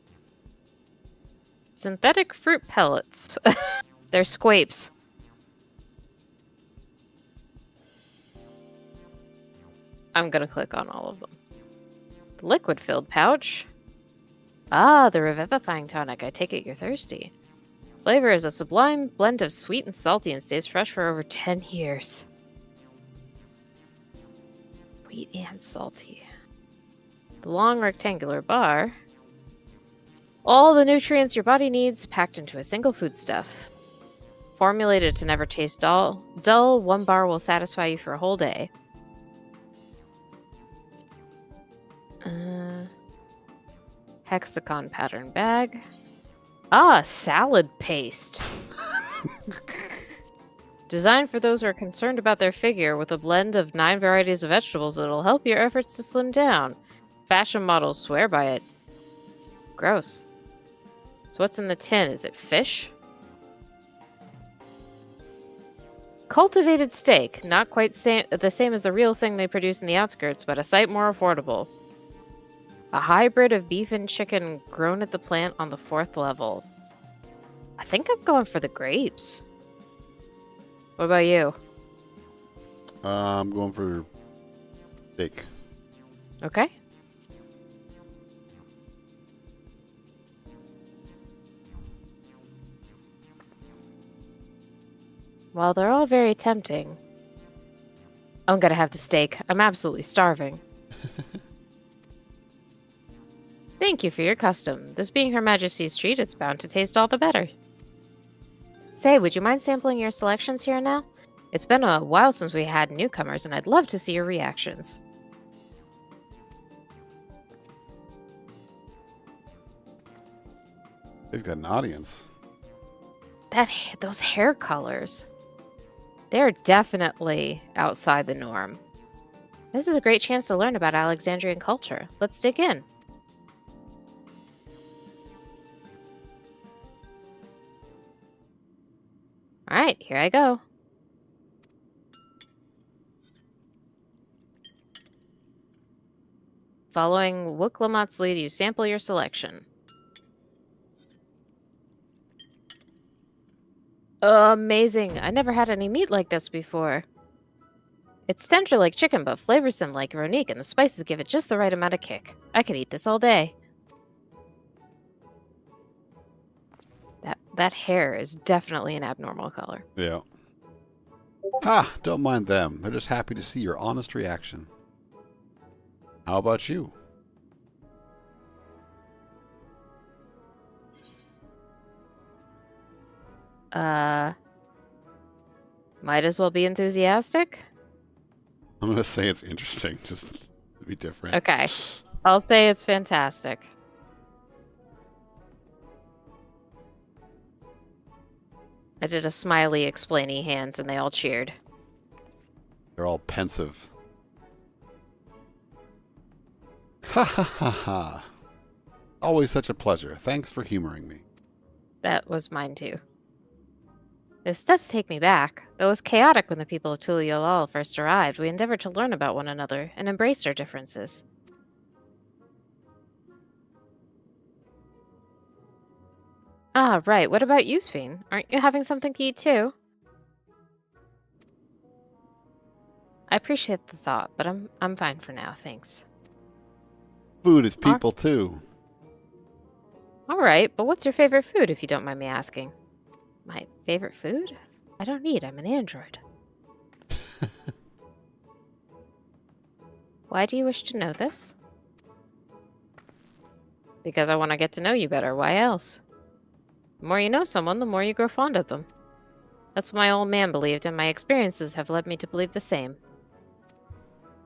Synthetic fruit pellets. They're squapes. I'm gonna click on all of them. The liquid-filled pouch. Ah, the revivifying tonic. I take it you're thirsty. Flavor is a sublime blend of sweet and salty and stays fresh for over 10 years. Sweet and salty. The long rectangular bar. All the nutrients your body needs packed into a single foodstuff. Formulated to never taste dull, 1 bar will satisfy you for a whole day. Hexagon pattern bag. Ah, salad paste. Designed for those who are concerned about their figure, with a blend of 9 varieties of vegetables that'll help your efforts to slim down. Fashion models swear by it. Gross. So what's in the tin? Is it fish? Cultivated steak. Not quite the same as the real thing they produce in the outskirts, but a sight more affordable. A hybrid of beef and chicken grown at the plant on the 4th level. I think I'm going for the grapes. What about you? I'm going for steak. Okay. Well, they're all very tempting. I'm gonna have the steak. I'm absolutely starving. Thank you for your custom. This being Her Majesty's treat, it's bound to taste all the better. Say, would you mind sampling your selections here now? It's been a while since we had newcomers, and I'd love to see your reactions. They've got an audience. Those hair colors. They're definitely outside the norm. This is a great chance to learn about Alexandrian culture. Let's dig in. Alright, here I go. Following Wook Lamott's lead, you sample your selection. Amazing! I never had any meat like this before. It's tender like chicken, but flavorsome like Ronique, and the spices give it just the right amount of kick. I could eat this all day. That hair is definitely an abnormal color. Yeah. Ha! Don't mind them. They're just happy to see your honest reaction. How about you? Might as well be enthusiastic? I'm going to say it's interesting, just to be different. Okay. I'll say it's fantastic. I did a smiley, explainy hands, and they all cheered. They're all pensive. Ha ha ha ha. Always such a pleasure. Thanks for humoring me. That was mine too. This does take me back. Though it was chaotic when the people of Tuliolal first arrived, we endeavored to learn about one another and embraced our differences. Ah, right. What about you, Sphene? Aren't you having something to eat too? I appreciate the thought, but I'm fine for now, thanks. Food is people too. Alright, but what's your favorite food, if you don't mind me asking? My favorite food? I don't eat, I'm an android. Why do you wish to know this? Because I want to get to know you better, why else? The more you know someone, the more you grow fond of them. That's what my old man believed, and my experiences have led me to believe the same.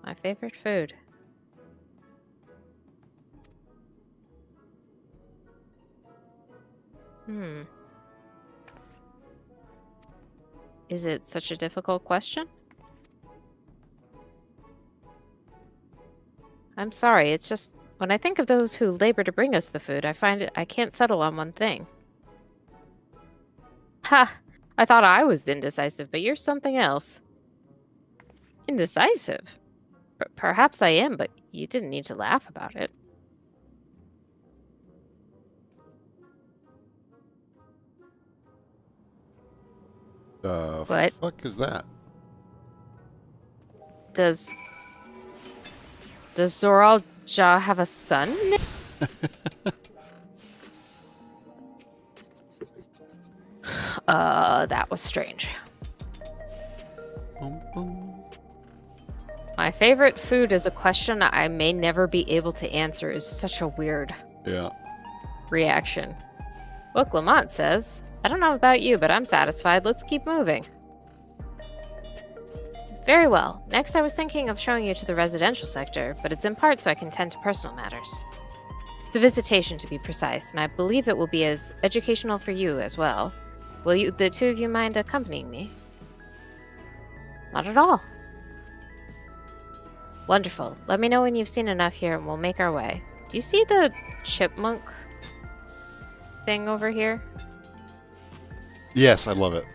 My favorite food. Is it such a difficult question? I'm sorry, it's just, when I think of those who labor to bring us the food, I find I can't settle on one thing. Ha! I thought I was indecisive, but you're something else. Indecisive? Perhaps I am, but you didn't need to laugh about it. What? Fuck is that? Does Zoral Ja have a son? That was strange. My favorite food is a question I may never be able to answer is such a weird reaction. Look, Lamont says, I don't know about you, but I'm satisfied. Let's keep moving. Very well. Next, I was thinking of showing you to the residential sector, but it's in part so I can tend to personal matters. It's a visitation, to be precise, and I believe it will be as educational for you as well. Will you, the two of you, mind accompanying me? Not at all. Wonderful. Let me know when you've seen enough here, and we'll make our way. Do you see the chipmunk thing over here? Yes, I love it.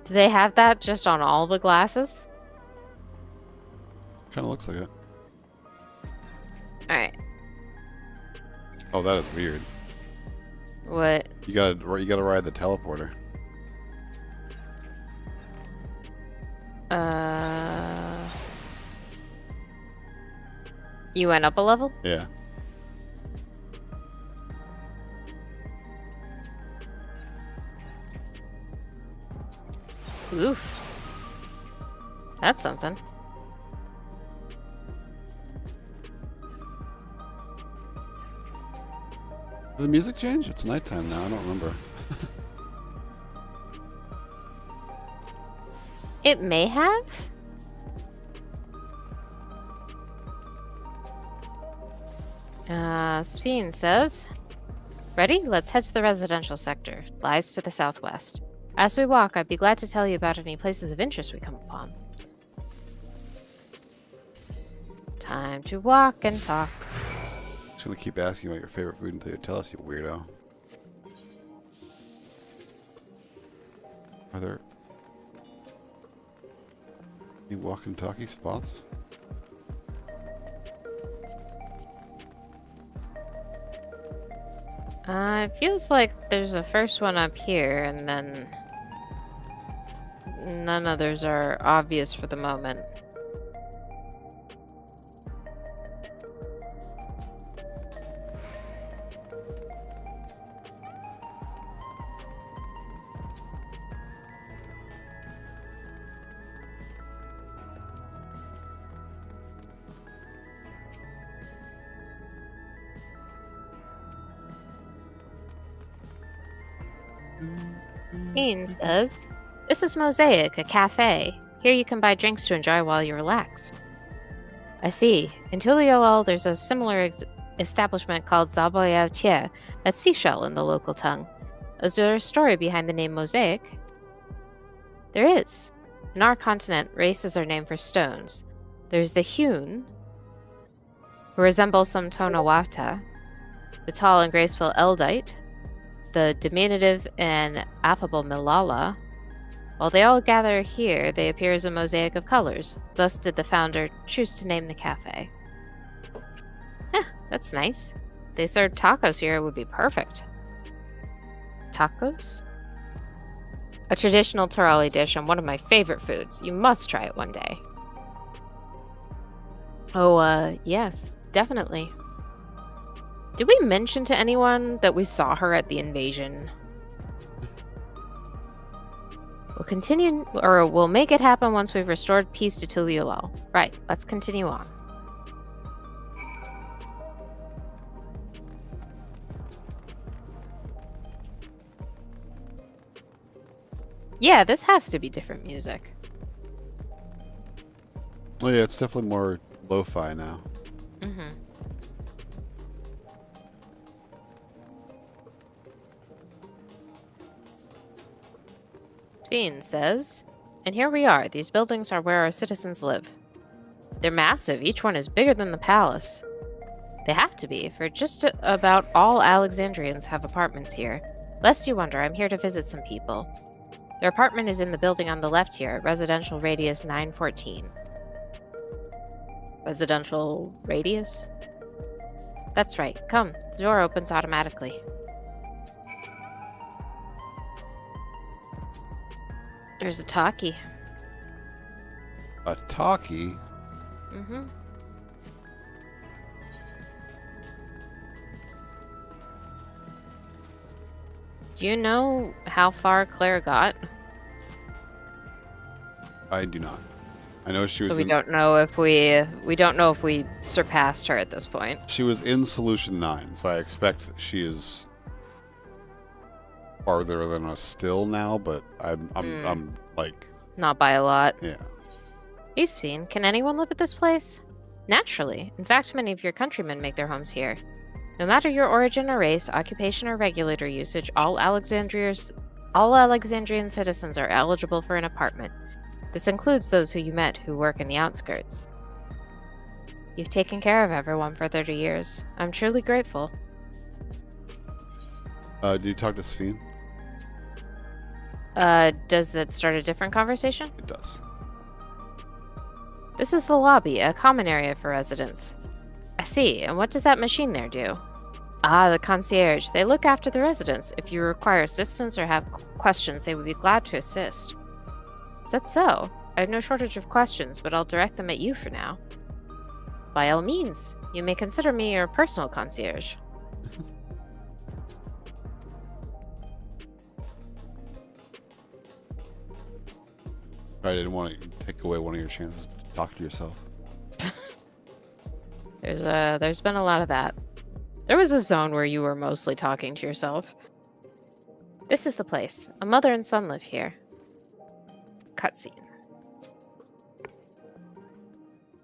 Do they have that just on all the glasses? Kind of looks like it. Alright. Oh, that is weird. What? You gotta ride the teleporter. You went up a level? Yeah. Oof. That's something. Did the music change? It's nighttime now. I don't remember. It may have? Sphene says, ready? Let's head to the residential sector. Lies to the southwest. As we walk, I'd be glad to tell you about any places of interest we come upon. Time to walk and talk. Just gonna keep asking about your favorite food until you tell us, you weirdo. Are there any walkie-talkie spots? It feels like there's a first one up here, and then none others are obvious for the moment. Dean says, this is Mosaic, a cafe. Here you can buy drinks to enjoy while you relax. I see. In Tuliolol, there's a similar establishment called Zaboyao Tie, that's seashell in the local tongue. Is there a story behind the name Mosaic? There is. In our continent, races are named for stones. There's the hewn, who resembles some Tonawata, the tall and graceful Eldite, the diminutive and affable Milala. While they all gather here, they appear as a mosaic of colors. Thus did the founder choose to name the cafe. Huh, that's nice. If they served tacos here, it would be perfect. Tacos? A traditional Turali dish and one of my favorite foods. You must try it one day. Oh, yes, definitely. Did we mention to anyone that we saw her at the invasion? We'll make it happen once we've restored peace to Tuliolol. Right, let's continue on. Yeah, this has to be different music. Oh yeah, it's definitely more lo-fi now. Mm-hmm. Dean says, and here we are. These buildings are where our citizens live. They're massive. Each one is bigger than the palace. They have to be, for just about all Alexandrians have apartments here. Lest you wonder, I'm here to visit some people. Their apartment is in the building on the left here, residential radius 914. Residential radius? That's right. Come, the door opens automatically. There's a talkie. A talkie? Mm-hmm. Do you know how far Claire got? I do not. I know she was. So we don't know if we surpassed her at this point. She was in Solution 9, so I expect she is farther than us still now. But I'm like not by a lot. Yeah. Hey, Sphene, can anyone live at this place? Naturally. In fact, many of your countrymen make their homes here. No matter your origin or race, occupation or regulator usage, all Alexandrian citizens are eligible for an apartment. This includes those who you met who work in the outskirts. You've taken care of everyone for 30 years. I'm truly grateful. Did you talk to Sphene? Does it start a different conversation? It does. This is the lobby, a common area for residents. I see. And what does that machine there do? Ah, the concierge. They look after the residents. If you require assistance or have questions, they would be glad to assist. Is that so? I have no shortage of questions, but I'll direct them at you for now. By all means, you may consider me your personal concierge. I didn't want to take away one of your chances to talk to yourself. There's been a lot of that. There was a zone where you were mostly talking to yourself. This is the place. A mother and son live here. Cutscene.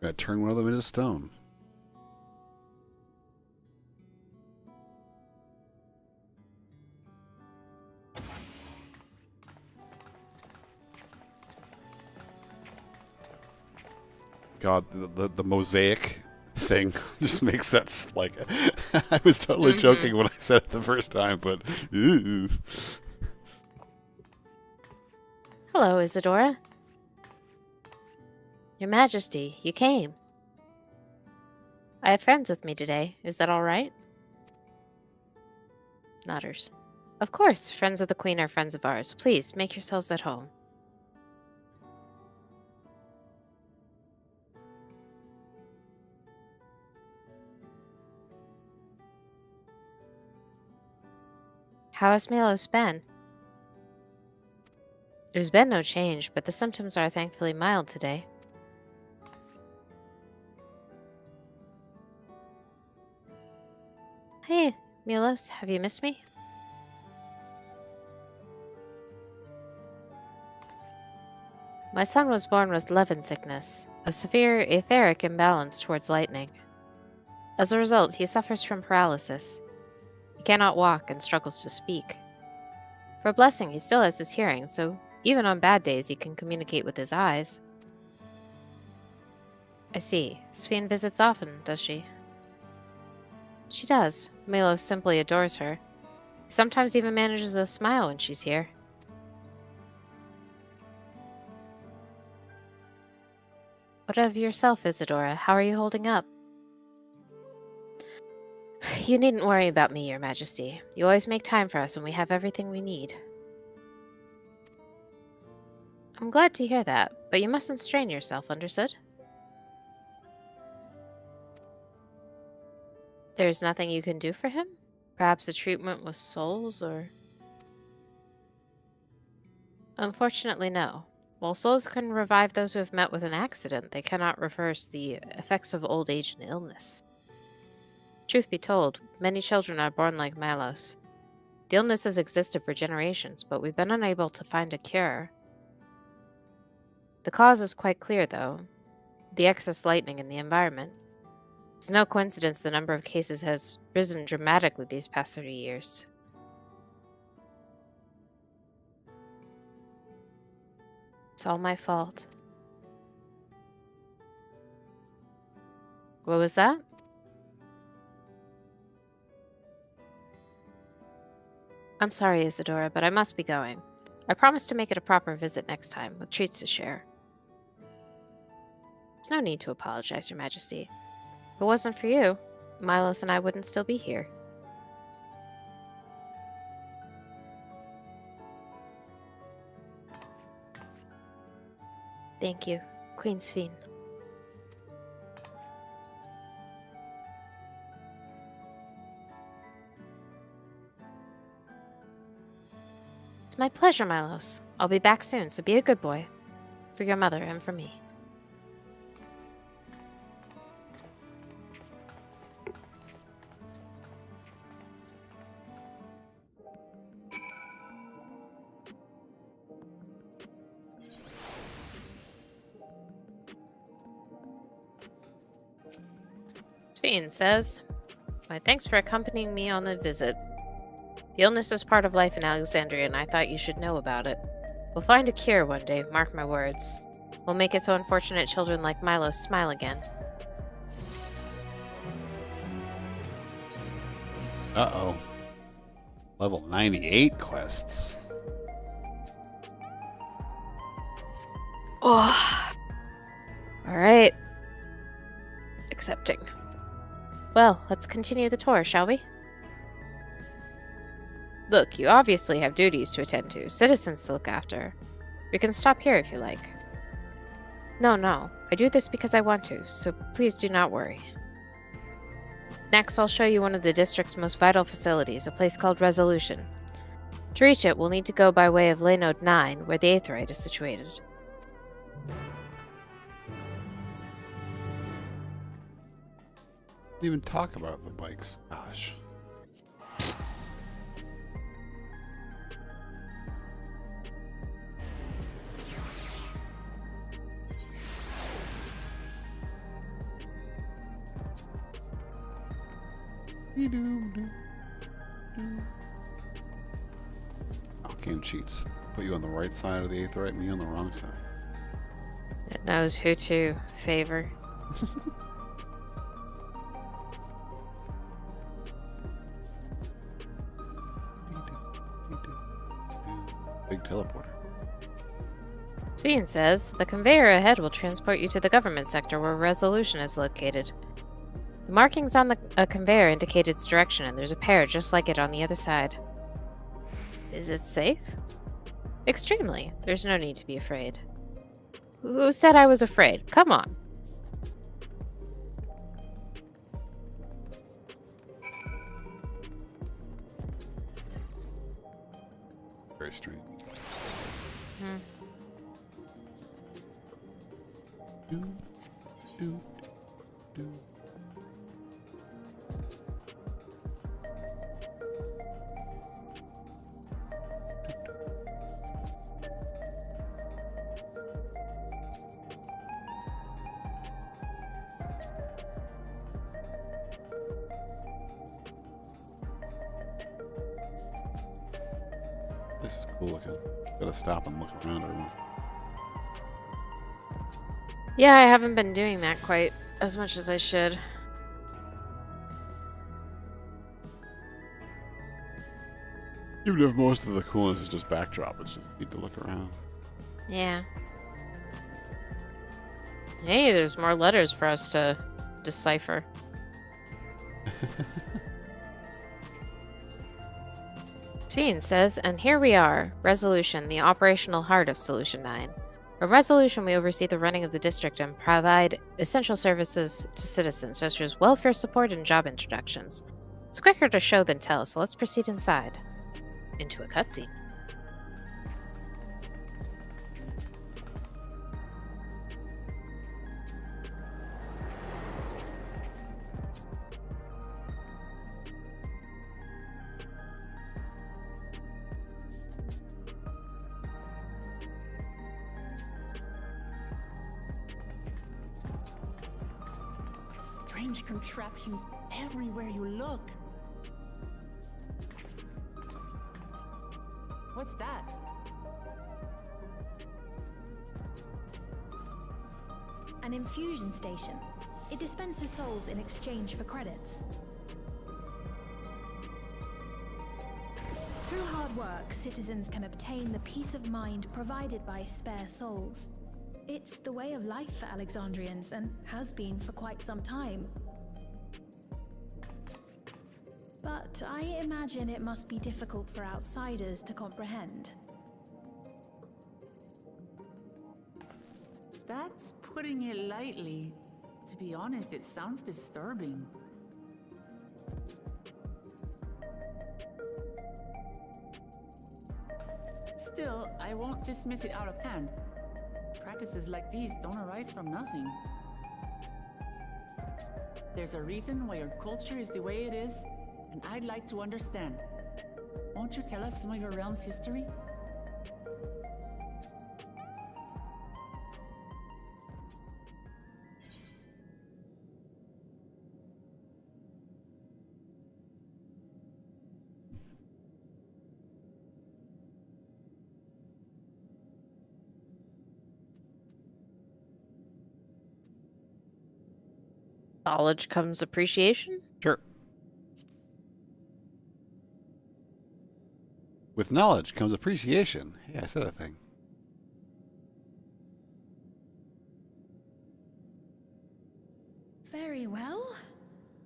Gotta turn one of them into stone. God, the mosaic thing just makes that like I was totally joking when I said it the first time, but ew. Hello, Isadora. Your Majesty, you came. I have friends with me today. Is that all right? Nodders. Of course, friends of the Queen are friends of ours. Please, make yourselves at home. How has Milos been? There's been no change, but the symptoms are thankfully mild today. Hey, Milos, have you missed me? My son was born with Levin sickness, a severe etheric imbalance towards lightning. As a result, he suffers from paralysis. He cannot walk and struggles to speak. For a blessing, he still has his hearing, so even on bad days he can communicate with his eyes. I see. Sphene visits often, does she? She does. Milos simply adores her. He sometimes even manages a smile when she's here. What of yourself, Isadora? How are you holding up? You needn't worry about me, Your Majesty. You always make time for us and we have everything we need. I'm glad to hear that, but you mustn't strain yourself, understood? There's nothing you can do for him? Perhaps a treatment with souls, or... Unfortunately, no. While souls can revive those who have met with an accident, they cannot reverse the effects of old age and illness. Truth be told, many children are born like Milos. The illness has existed for generations, but we've been unable to find a cure. The cause is quite clear, though. The excess lightning in the environment. It's no coincidence the number of cases has risen dramatically these past 30 years. It's all my fault. What was that? I'm sorry, Isadora, but I must be going. I promise to make it a proper visit next time, with treats to share. There's no need to apologize, Your Majesty. If it wasn't for you, Milos and I wouldn't still be here. Thank you, Queen Sphene. It's my pleasure, Milos. I'll be back soon, so be a good boy. For your mother and for me. Sphene says, my thanks for accompanying me on the visit. The illness is part of life in Alexandria, and I thought you should know about it. We'll find a cure one day, mark my words. We'll make it so unfortunate children like Milos smile again. Uh-oh. Level 98 quests. Oh. Alright. Accepting. Well, let's continue the tour, shall we? Look, you obviously have duties to attend to, citizens to look after. We can stop here if you like. No. I do this because I want to, so please do not worry. Next, I'll show you one of the district's most vital facilities, a place called Resolution. To reach it, we'll need to go by way of Ley Node 9, where the Aetheryte is situated. Didn't even talk about the bikes. Gosh. Oh, game cheats. Put you on the right side of the Aetheryte, me on the wrong side. It knows who to favor. Big teleporter. Svein says, the conveyor ahead will transport you to the government sector where Resolution is located. The markings on the conveyor indicate its direction, and there's a pair just like it on the other side. Is it safe? Extremely. There's no need to be afraid. Who said I was afraid? Come on. Very strange. Do, do, do. This is cool looking. Gotta stop and look around every once. Yeah, I haven't been doing that quite as much as I should. Even if most of the coolness is just backdrop, it's just neat to look around. Yeah. Hey, there's more letters for us to decipher. Gene says, and here we are, Resolution, the operational heart of Solution 9. From Resolution, we oversee the running of the district and provide essential services to citizens, such as welfare support and job introductions. It's quicker to show than tell, so let's proceed inside. Into a cutscene. Strange contraptions everywhere you look. What's that? An infusion station. It dispenses souls in exchange for credits. Through hard work, citizens can obtain the peace of mind provided by spare souls. It's the way of life for Alexandrians, and has been for quite some time. But I imagine it must be difficult for outsiders to comprehend. That's putting it lightly. To be honest, it sounds disturbing. Still, I won't dismiss it out of hand. Practices like these don't arise from nothing. There's a reason why your culture is the way it is, and I'd like to understand. Won't you tell us some of your realm's history? Knowledge comes appreciation? Sure. With knowledge comes appreciation. Yeah, I said a thing. Very well.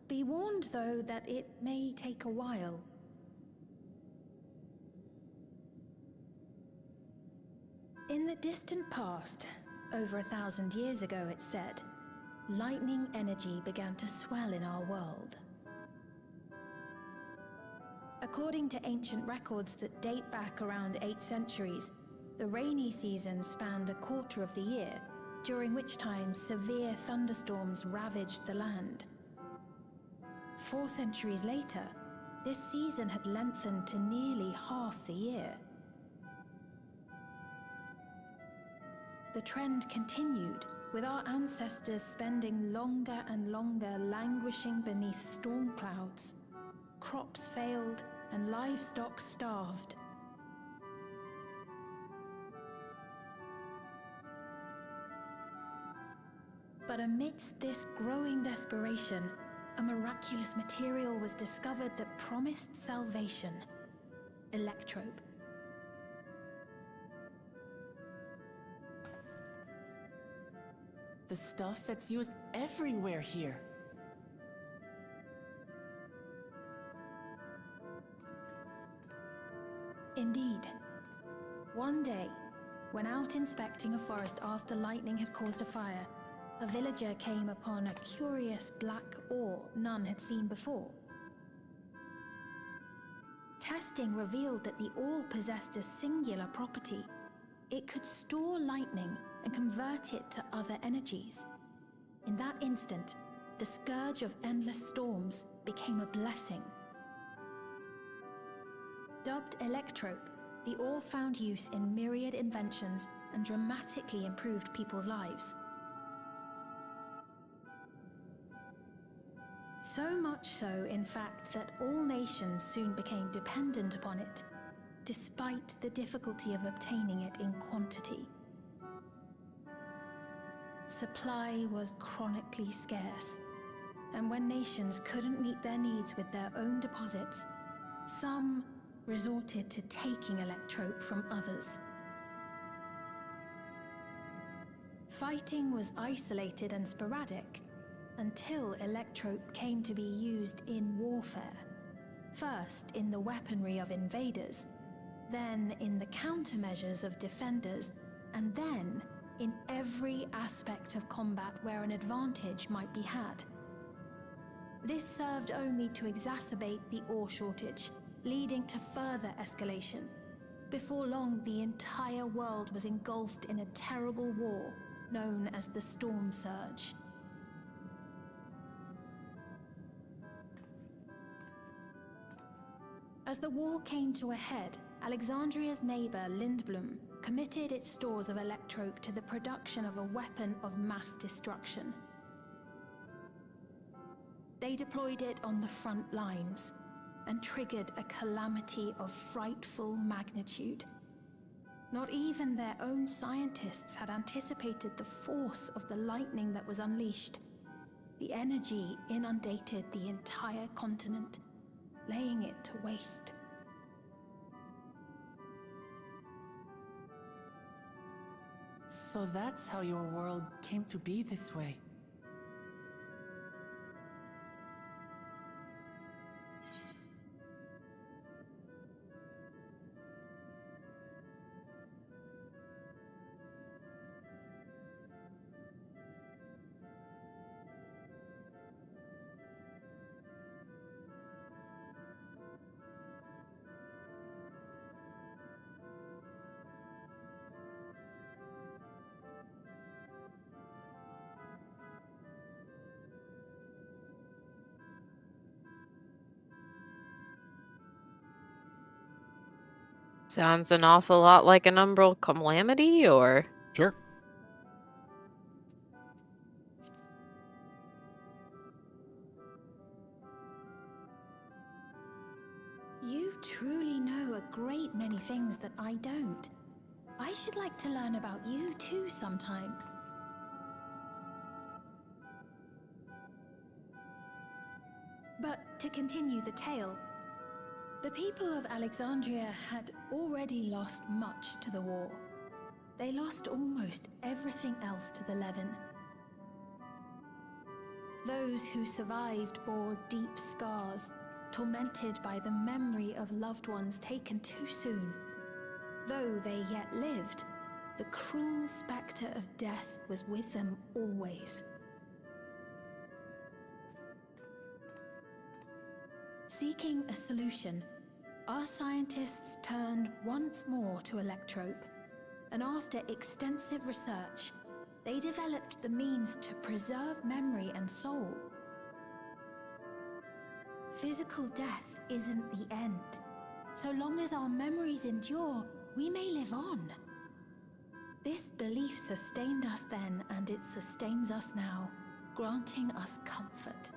Be warned, though, that it may take a while. In the distant past, over 1,000 years ago, it's said, lightning energy began to swell in our world. According to ancient records that date back around 8 centuries, The rainy season spanned a quarter of the year, during which time severe thunderstorms ravaged the land. 4 centuries later, this season had lengthened to nearly half the year. The trend continued, with our ancestors spending longer and longer languishing beneath storm clouds. Crops failed and livestock starved. But amidst this growing desperation, a miraculous material was discovered that promised salvation: electrope. The stuff that's used everywhere here. Indeed. One day, when out inspecting a forest after lightning had caused a fire, a villager came upon a curious black ore none had seen before. Testing revealed that the ore possessed a singular property. It could store lightning and convert it to other energies. In that instant, the scourge of endless storms became a blessing. Dubbed electrope, the ore found use in myriad inventions and dramatically improved people's lives. So much so, in fact, that all nations soon became dependent upon it, despite the difficulty of obtaining it in quantity. Supply was chronically scarce, and when nations couldn't meet their needs with their own deposits, some resorted to taking electrope from others. Fighting was isolated and sporadic until electrope came to be used in warfare. First in the weaponry of invaders, then in the countermeasures of defenders, and then in every aspect of combat where an advantage might be had. This served only to exacerbate the ore shortage, leading to further escalation. Before long, the entire world was engulfed in a terrible war known as the Storm Surge. As the war came to a head, Alexandria's neighbor Lindblum committed its stores of electrope to the production of a weapon of mass destruction. They deployed it on the front lines and triggered a calamity of frightful magnitude. Not even their own scientists had anticipated the force of the lightning that was unleashed. The energy inundated the entire continent, laying it to waste. So that's how your world came to be this way. Sounds an awful lot like an umbral calamity, or? Sure. You truly know a great many things that I don't. I should like to learn about you too sometime. But to continue the tale, the people of Alexandria had already lost much to the war. They lost almost everything else to the Levin. Those who survived bore deep scars, tormented by the memory of loved ones taken too soon. Though they yet lived, the cruel spectre of death was with them always. Seeking a solution, our scientists turned once more to electrope, and after extensive research, they developed the means to preserve memory and soul. Physical death isn't the end. So long as our memories endure, we may live on. This belief sustained us then, and it sustains us now, granting us comfort.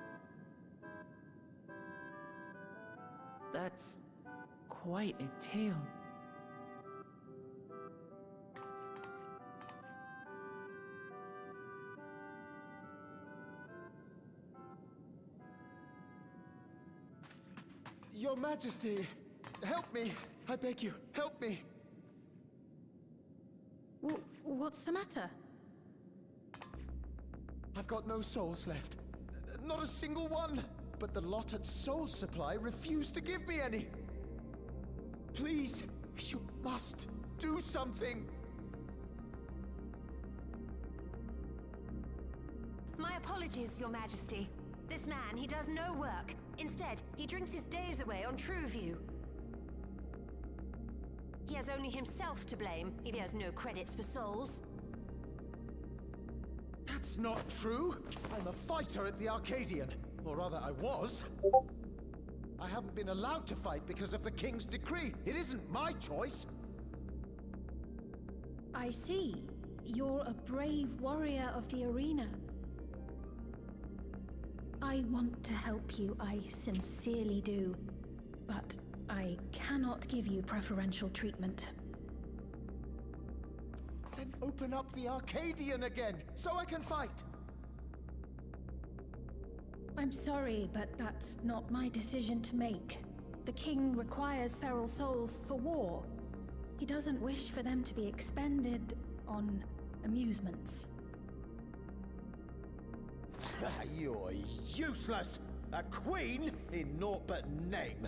That's quite a tale. Your Majesty, help me! I beg you, help me! What's the matter? I've got no souls left. Not a single one! But the lot at Soul Supply refused to give me any! Please, you must do something! My apologies, Your Majesty. This man, he does no work. Instead, he drinks his days away on Trueview. He has only himself to blame if he has no credits for souls. That's not true! I'm a fighter at the Arcadian. Or rather, I was. I haven't been allowed to fight because of the King's decree. It isn't my choice. I see. You're a brave warrior of the arena. I want to help you, I sincerely do. But I cannot give you preferential treatment. Then open up the Arcadian again, so I can fight! I'm sorry, but that's not my decision to make. The king requires feral souls for war. He doesn't wish for them to be expended on amusements. You're useless! A queen in naught but name!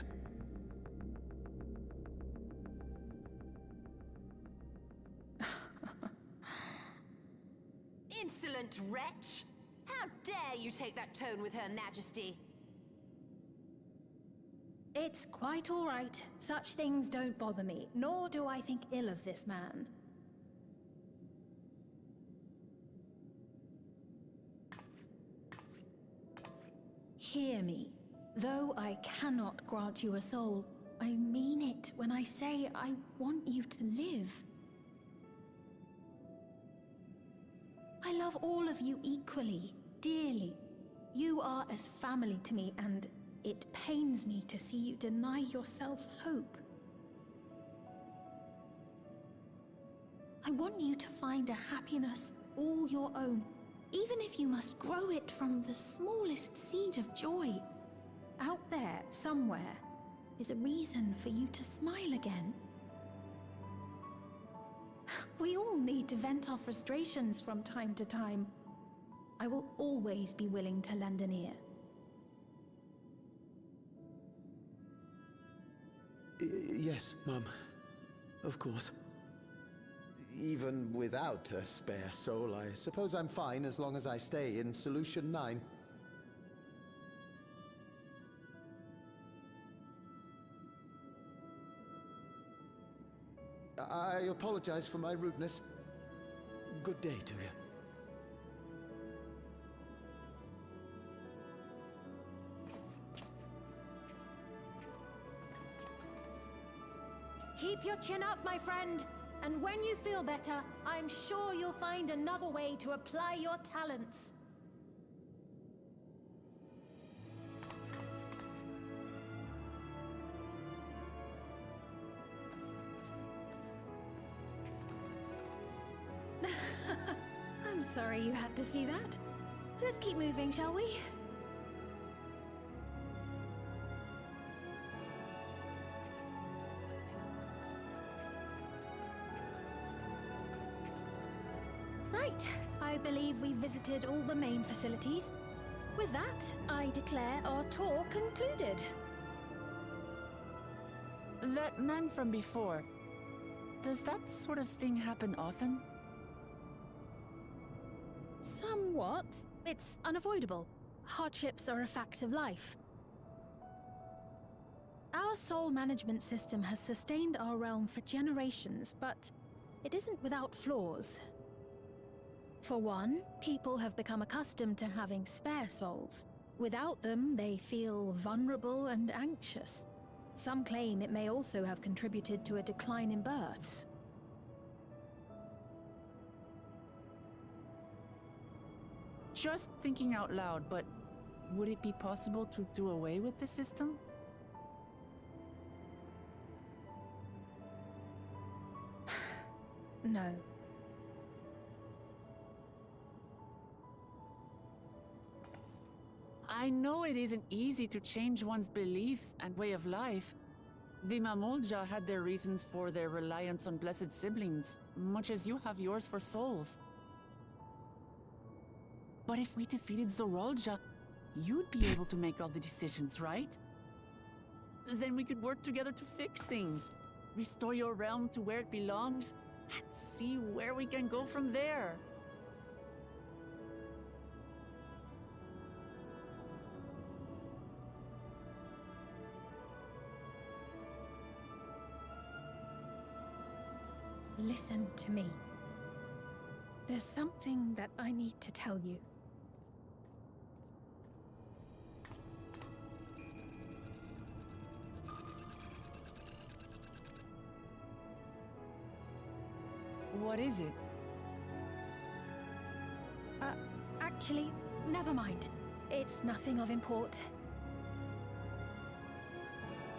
Insolent wretch! How dare you take that tone with Her Majesty? It's quite all right. Such things don't bother me, nor do I think ill of this man. Hear me. Though I cannot grant you a soul, I mean it when I say I want you to live. I love all of you equally, dearly. You are as family to me, and it pains me to see you deny yourself hope. I want you to find a happiness all your own, even if you must grow it from the smallest seed of joy. Out there, somewhere, is a reason for you to smile again. We all need to vent our frustrations from time to time. I will always be willing to lend an ear. Yes, Mum. Of course. Even without a spare soul, I suppose I'm fine as long as I stay in Solution 9. I apologize for my rudeness. Good day to you. Keep your chin up, my friend. And when you feel better, I'm sure you'll find another way to apply your talents. I'm sorry you had to see that. Let's keep moving, shall we? Right. I believe we've visited all the main facilities. With that, I declare our tour concluded. That man from before, does that sort of thing happen often? Somewhat. It's unavoidable. Hardships are a fact of life. Our soul management system has sustained our realm for generations, but it isn't without flaws. For one, people have become accustomed to having spare souls. Without them, they feel vulnerable and anxious. Some claim it may also have contributed to a decline in births. Just thinking out loud, but would it be possible to do away with the system? No. I know it isn't easy to change one's beliefs and way of life. The Mamolja had their reasons for their reliance on blessed siblings, much as you have yours for souls. But if we defeated Zorolja, you'd be able to make all the decisions, right? Then we could work together to fix things, restore your realm to where it belongs, and see where we can go from there. Listen to me. There's something that I need to tell you. What is it? Actually, never mind. It's nothing of import.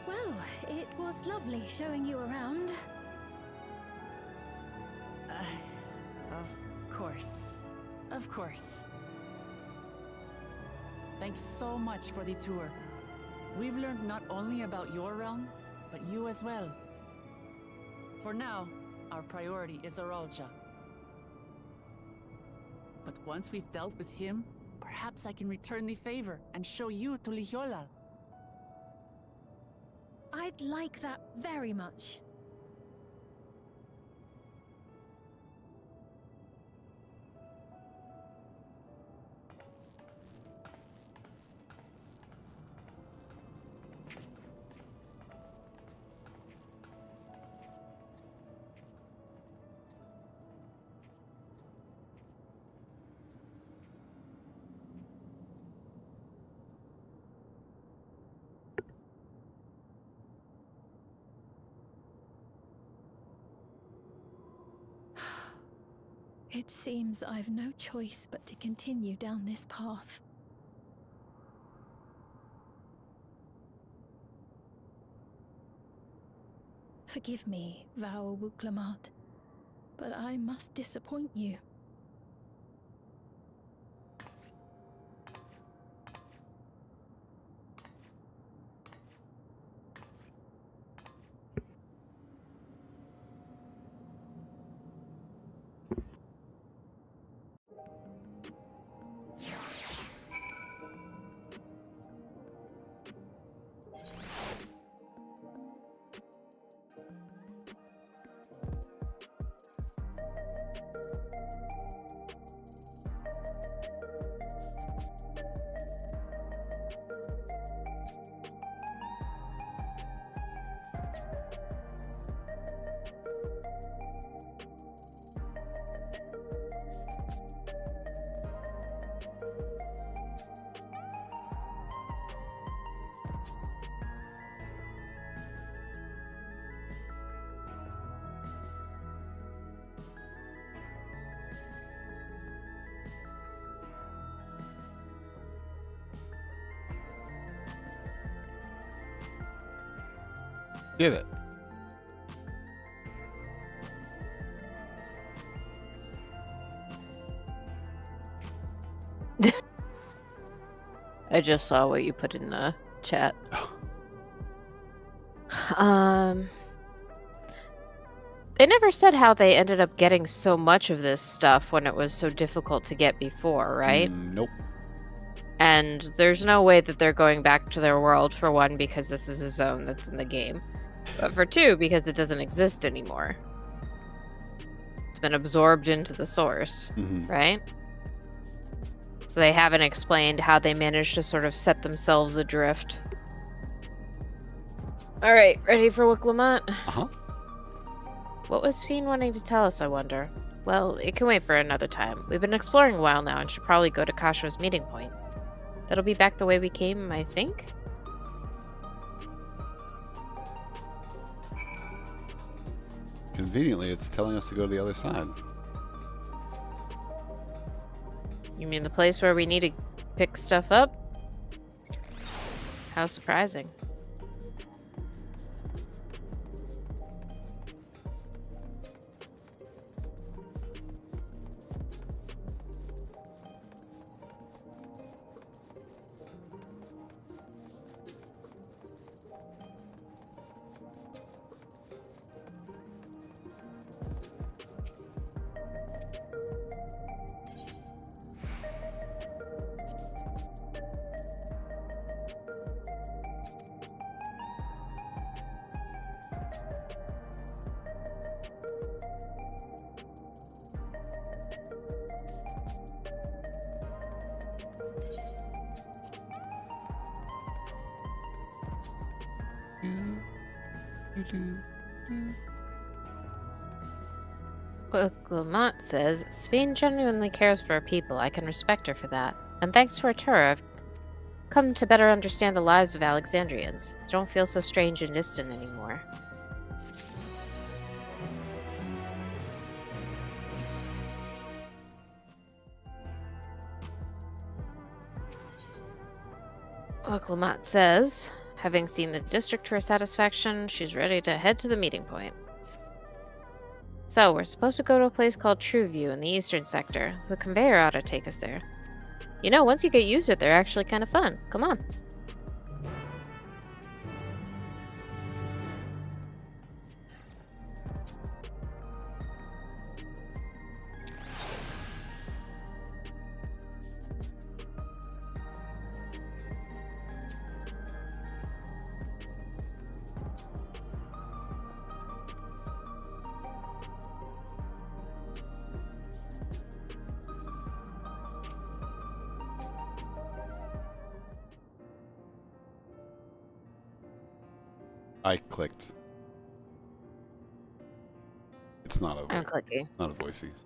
Well, it was lovely showing you around. Of course. Of course. Thanks so much for the tour. We've learned not only about your realm, but you as well. For now, our priority is Zorolja. But once we've dealt with him, perhaps I can return the favor and show you to Lihiolal. I'd like that very much. It seems I've no choice but to continue down this path. Forgive me, Val Wuklamat, but I must disappoint you. Did it. I just saw what you put in the chat. They never said how they ended up getting so much of this stuff when it was so difficult to get before, right? Nope. And there's no way that they're going back to their world, for one, because this is a zone that's in the game. But for two, because it doesn't exist anymore. It's been absorbed into the source, right? So they haven't explained how they managed to sort of set themselves adrift. Alright, ready for Wiklamat? Uh-huh. What was Fiend wanting to tell us, I wonder? Well, it can wait for another time. We've been exploring a while now and should probably go to Kashua's meeting point. That'll be back the way we came, I think? Conveniently, it's telling us to go to the other side. You mean the place where we need to pick stuff up? How surprising. Look, Lamont says, Sveen genuinely cares for her people. I can respect her for that. And thanks to our tour, I've come to better understand the lives of Alexandrians. They don't feel so strange and distant anymore. Look, Lamont says, having seen the district to her satisfaction, she's ready to head to the meeting point. So, we're supposed to go to a place called Trueview in the eastern sector. The conveyor ought to take us there. You know, once you get used to it, they're actually kind of fun. Come on. I clicked. It's not a I'm clicking. not a voices.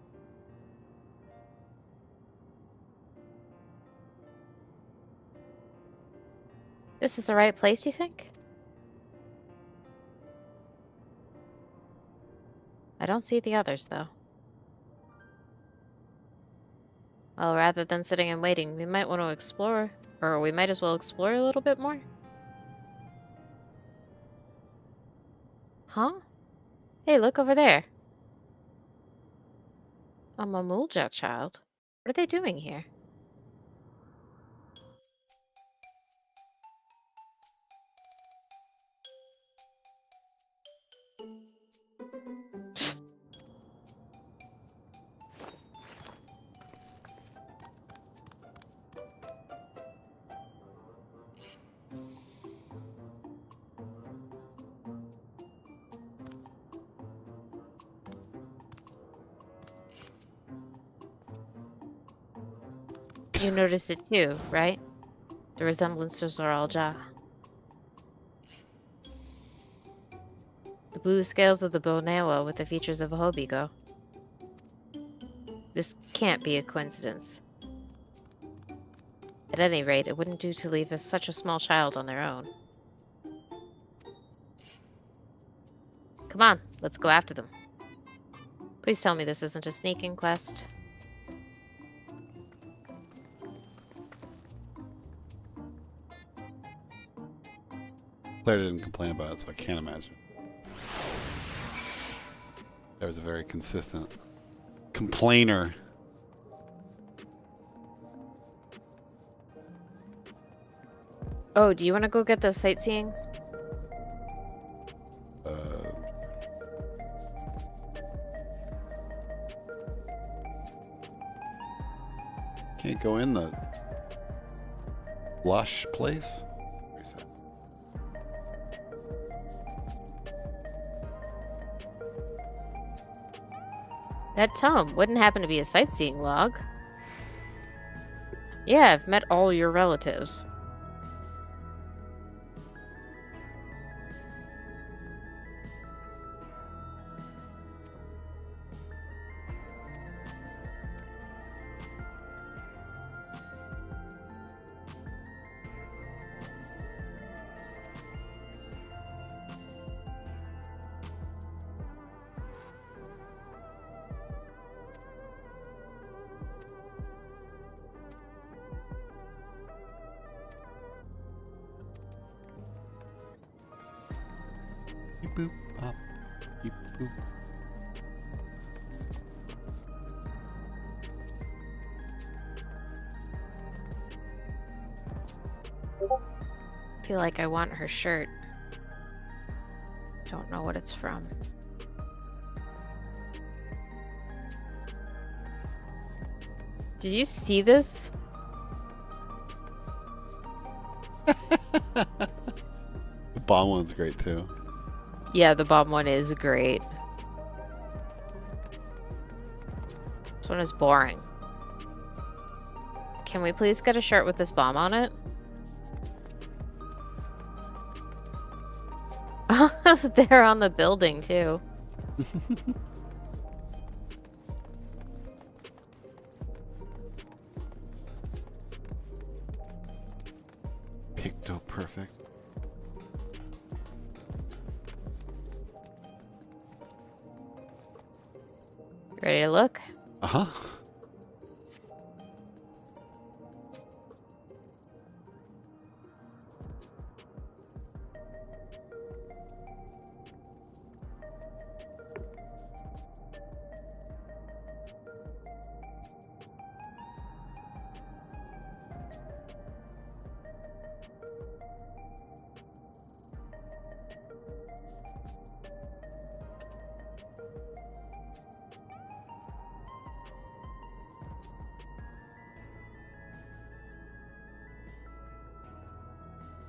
This is the right place, you think? I don't see the others, though. Well, rather than sitting and waiting, we might want to explore, or we might as well explore a little bit more. Huh? Hey, look over there. A Mamulja child. What are they doing here? You noticed it too, right? The resemblances are all Ja. The blue scales of the Bonewa with the features of a Hobigo. This can't be a coincidence. At any rate, it wouldn't do to leave such a small child on their own. Come on, let's go after them. Please tell me this isn't a sneaking quest. Player didn't complain about it, so I can't imagine. There was a very consistent complainer. Oh, do you want to go get the sightseeing? Can't go in the lush place? That tome wouldn't happen to be a sightseeing log. Yeah, I've met all your relatives. boop, bop, beep, boop. I feel like I want her shirt. Don't know what it's from. Did you see this? The bomb one's great too. Yeah, the bomb one is great. This one is boring. Can we please get a shirt with this bomb on it? They're on the building too. Picto perfect. Ready to look? Uh-huh.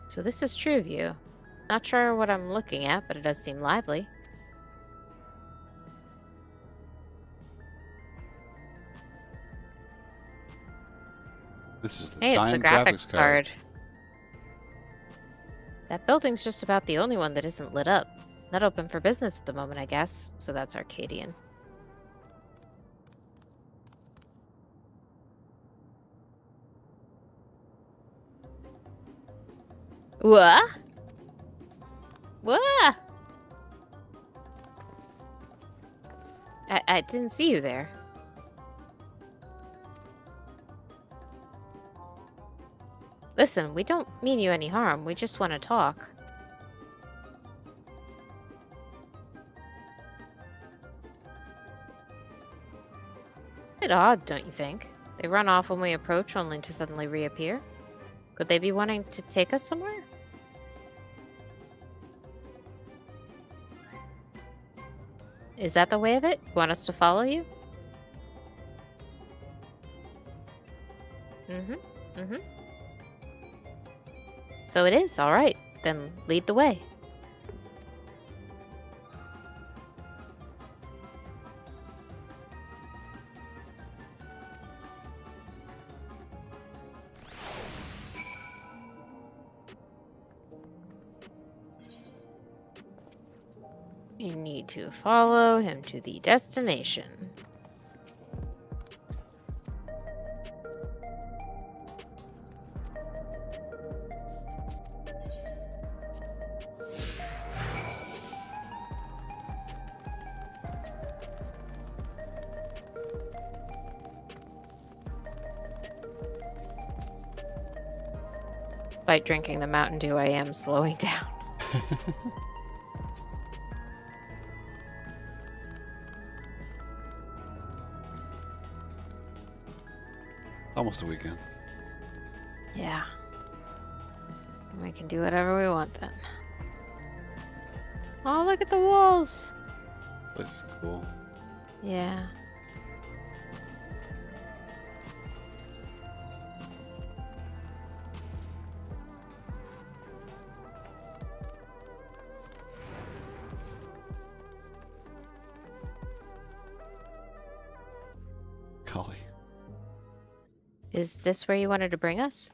So this is True View. Not sure what I'm looking at, but it does seem lively. This is the Hey, it's the giant graphics card. That building's just about the only one that isn't lit up. Not open for business at the moment, I guess. So that's Arcadian. What? What? I didn't see you there. Listen, we don't mean you any harm. We just want to talk. Bit odd, don't you think? They run off when we approach, only to suddenly reappear. Could they be wanting to take us somewhere? Is that the way of it? You want us to follow you? So it is, alright. Then lead the way. You need to follow him to the destination. Despite drinking the Mountain Dew, I am slowing down. Almost a weekend. Yeah. We can do whatever we want then. Oh, look at the walls. This is cool. Yeah. Golly. Is this where you wanted to bring us?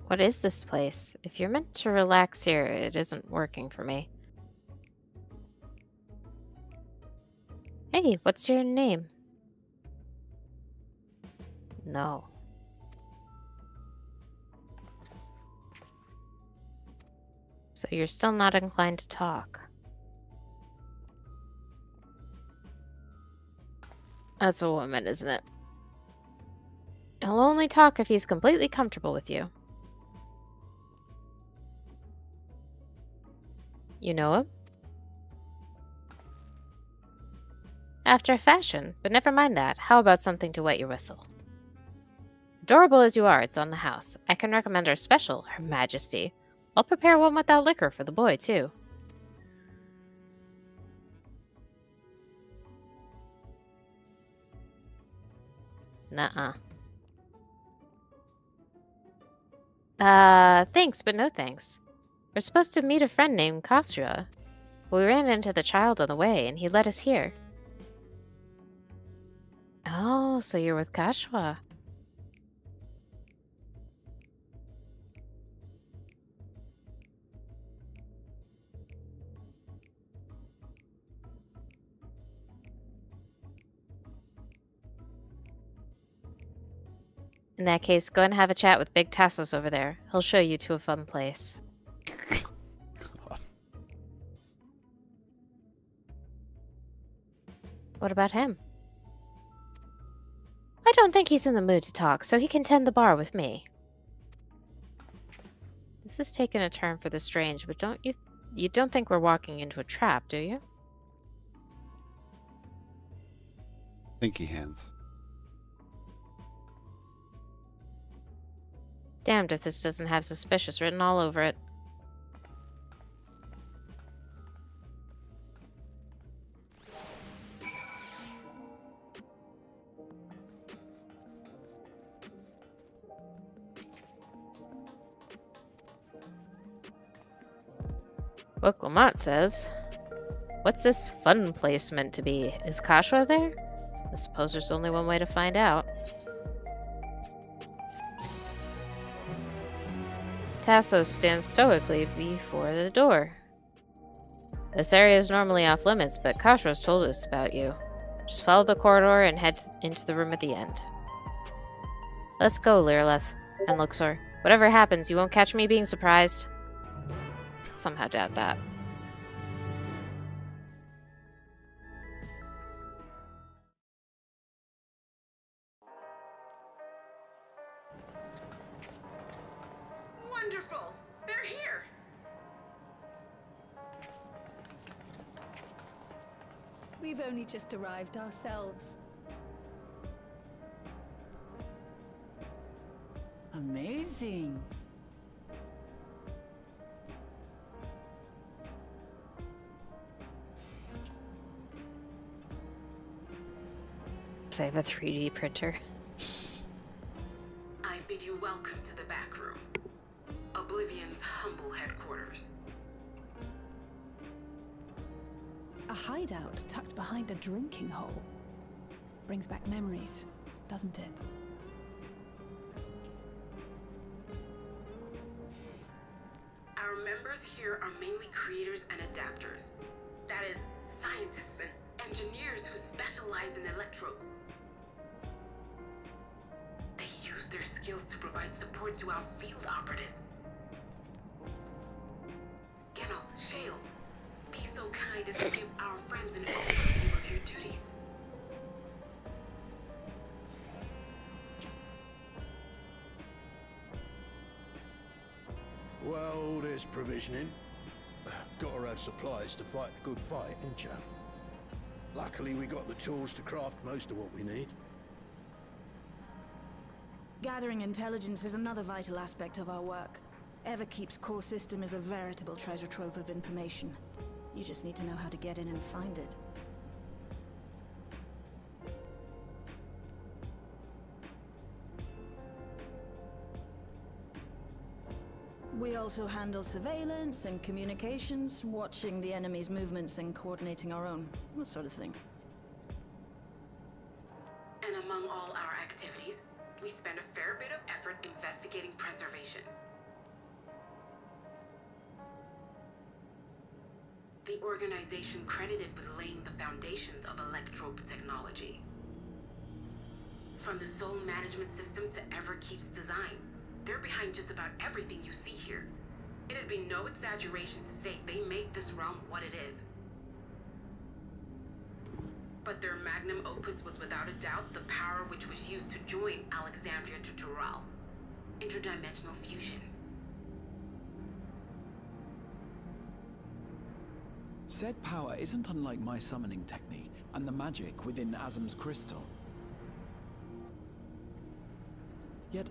What is this place? If you're meant to relax here, it isn't working for me. Hey, what's your name? No. So you're still not inclined to talk. That's a woman, isn't it? He'll only talk if he's completely comfortable with you. You know him? After a fashion, but never mind that. How about something to wet your whistle? Adorable as you are, it's on the house. I can recommend our special, Her Majesty. I'll prepare one without liquor for the boy, too. Nuh-uh. Thanks, but no thanks. We're supposed to meet a friend named Kasra. We ran into the child on the way, and he led us here. Oh, so you're with Kashwa. In that case, go and have a chat with Big Tassos over there. He'll show you to a fun place. What about him? I don't think he's in the mood to talk, so he can tend the bar with me. This is taking a turn for the strange, but you don't think we're walking into a trap, do you? Pinky hands. Damned if this doesn't have suspicious written all over it. Look, Lamont says, "What's this fun place meant to be? Is Kashra there? I suppose there's only one way to find out." Tassos stands stoically before the door. This area is normally off limits, but Kashra's told us about you. Just follow the corridor and head into the room at the end. Let's go, Lirleth and Luxor. Whatever happens, you won't catch me being surprised. Somehow doubt that. Wonderful! They're here! We've only just arrived ourselves. Amazing. I have a 3D printer. I bid you welcome to the back room. Oblivion's humble headquarters. A hideout tucked behind a drinking hole. Brings back memories, doesn't it? Our members here are mainly creators and adapters. That is, scientists and engineers who specialize in electro. They use their skills to provide support to our field operatives. Geralt, Shale, be so kind as to give our friends an overview of your duties. Well, there's provisioning. Gotta have supplies to fight the good fight, ain't ya? Luckily, we got the tools to craft most of what we need. Gathering intelligence is another vital aspect of our work. Everkeep's core system is a veritable treasure trove of information. You just need to know how to get in and find it. We also handle surveillance and communications, watching the enemy's movements and coordinating our own, that sort of thing. And among all our activities, we spend a fair bit of effort investigating preservation. The organization credited with laying the foundations of electrope technology. From the soul management system to Everkeep's design, they're behind just about everything you see here. It'd be no exaggeration to say they make this realm what it is. But their magnum opus was without a doubt the power which was used to join Alexandria to Doral. Interdimensional fusion. Said power isn't unlike my summoning technique and the magic within Azam's crystal. Yet,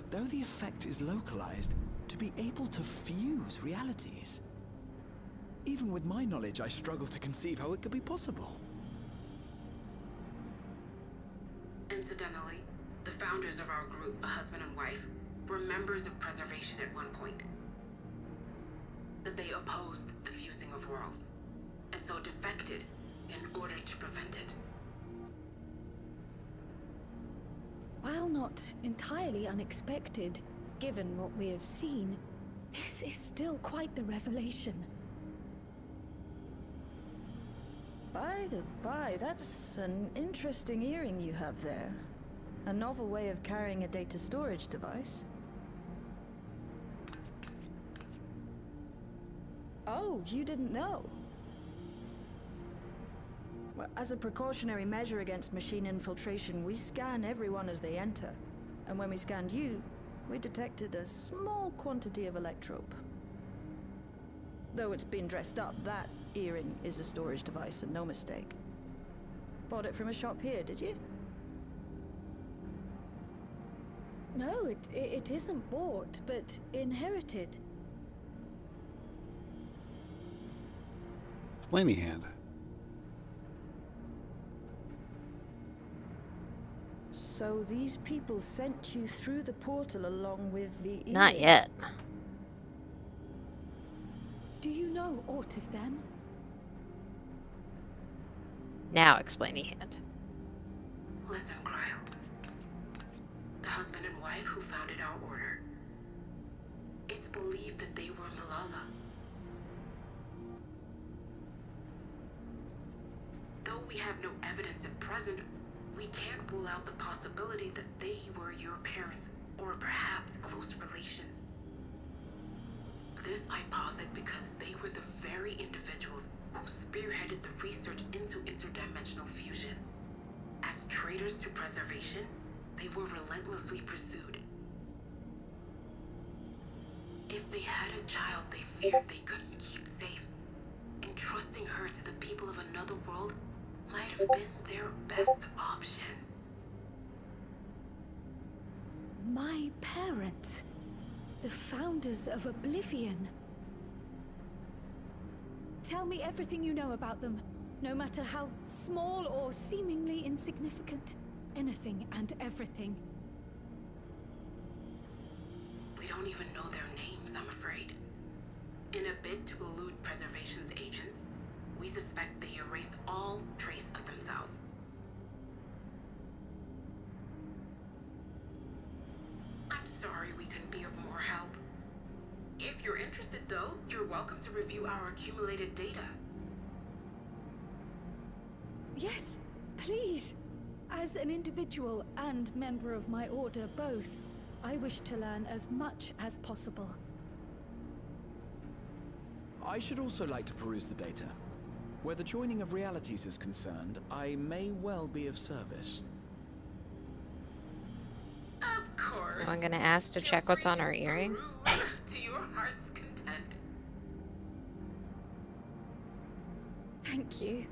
though the effect is localized, to be able to fuse realities. Even with my knowledge, I struggle to conceive how it could be possible. Incidentally, the founders of our group, a husband and wife, were members of Preservation at one point. That they opposed the fusing of worlds, and so defected in order to prevent it. While not entirely unexpected, given what we have seen, this is still quite the revelation. By the by, that's an interesting earring you have there. A novel way of carrying a data storage device. Oh, you didn't know? Well, as a precautionary measure against machine infiltration, we scan everyone as they enter. And when we scanned you, we detected a small quantity of electrope. Though it's been dressed up, that earring is a storage device and no mistake. Bought it from a shop here, did you? No, it isn't bought, but inherited. Explainy hand. So these people sent you through the portal along with the earring? Not yet. Do you know aught of them? Now explainy hand. Listen, Cryle. The husband and wife who founded our order. It's believed that they were Malala. Though we have no evidence at present, we can't rule out the possibility that they were your parents, or perhaps close relations. This I posit because they were the very individuals who spearheaded the research into interdimensional fusion. As traitors to preservation, they were relentlessly pursued. If they had a child they feared they couldn't keep safe, entrusting her to the people of another world might have been their best option. My parents, the founders of Oblivion. Tell me everything you know about them, no matter how small or seemingly insignificant. Anything and everything. We don't even know their names, I'm afraid. In a bid to elude Preservation's agents, we suspect they erased all trace of themselves. I'm sorry we couldn't be of more help. If you're interested, though, you're welcome to review our accumulated data. Yes, please. As an individual and member of my order both, I wish to learn as much as possible. I should also like to peruse the data. Where the joining of realities is concerned, I may well be of service. Of course. I'm gonna ask to check what's on her earring. To your heart's content. Thank you.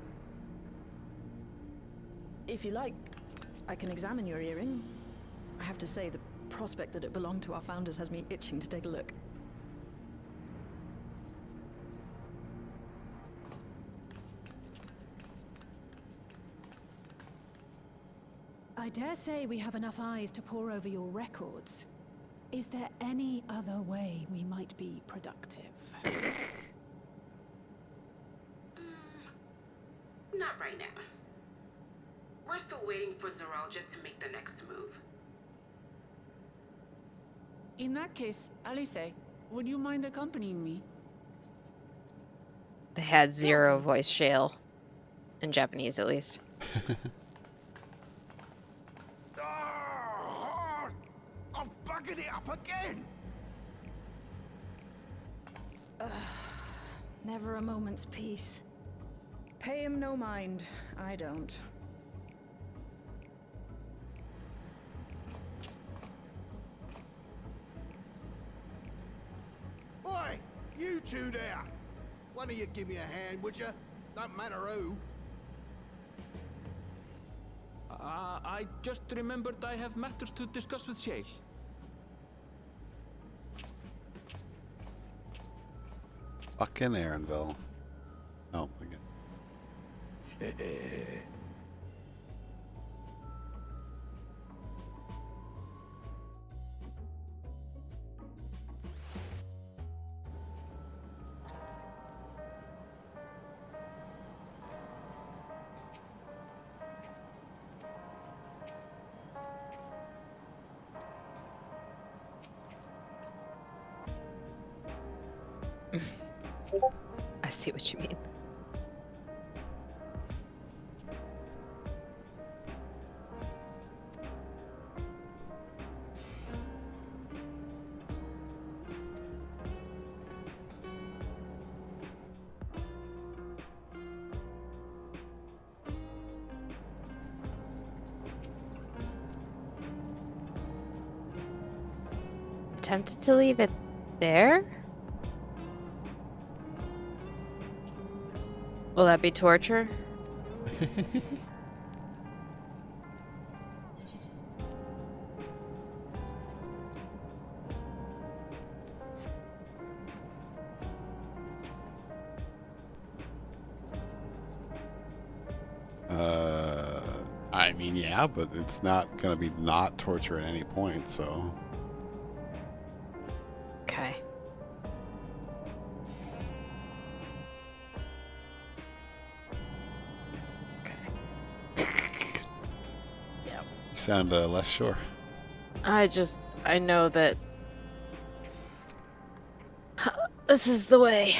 If you like, I can examine your earring. I have to say, the prospect that it belonged to our founders has me itching to take a look. I dare say we have enough eyes to pore over your records. Is there any other way we might be productive? Not right now. We're still waiting for Zoralja to make the next move. In that case, Alice, would you mind accompanying me? They had zero voice shale. In Japanese, at least. I've buggered it up again! Never a moment's peace. Pay him no mind. I don't. Oi! You two there! One of you give me a hand, would you? Don't matter who. I just remembered I have matters to discuss with Shale. Fucking Aaronville. Oh, again. I see what you mean. I'm tempted to leave it there. Will that be torture? I mean, yeah, but it's not gonna be not torture at any point, so. Okay. Yeah. You sound less sure. I know that this is the way.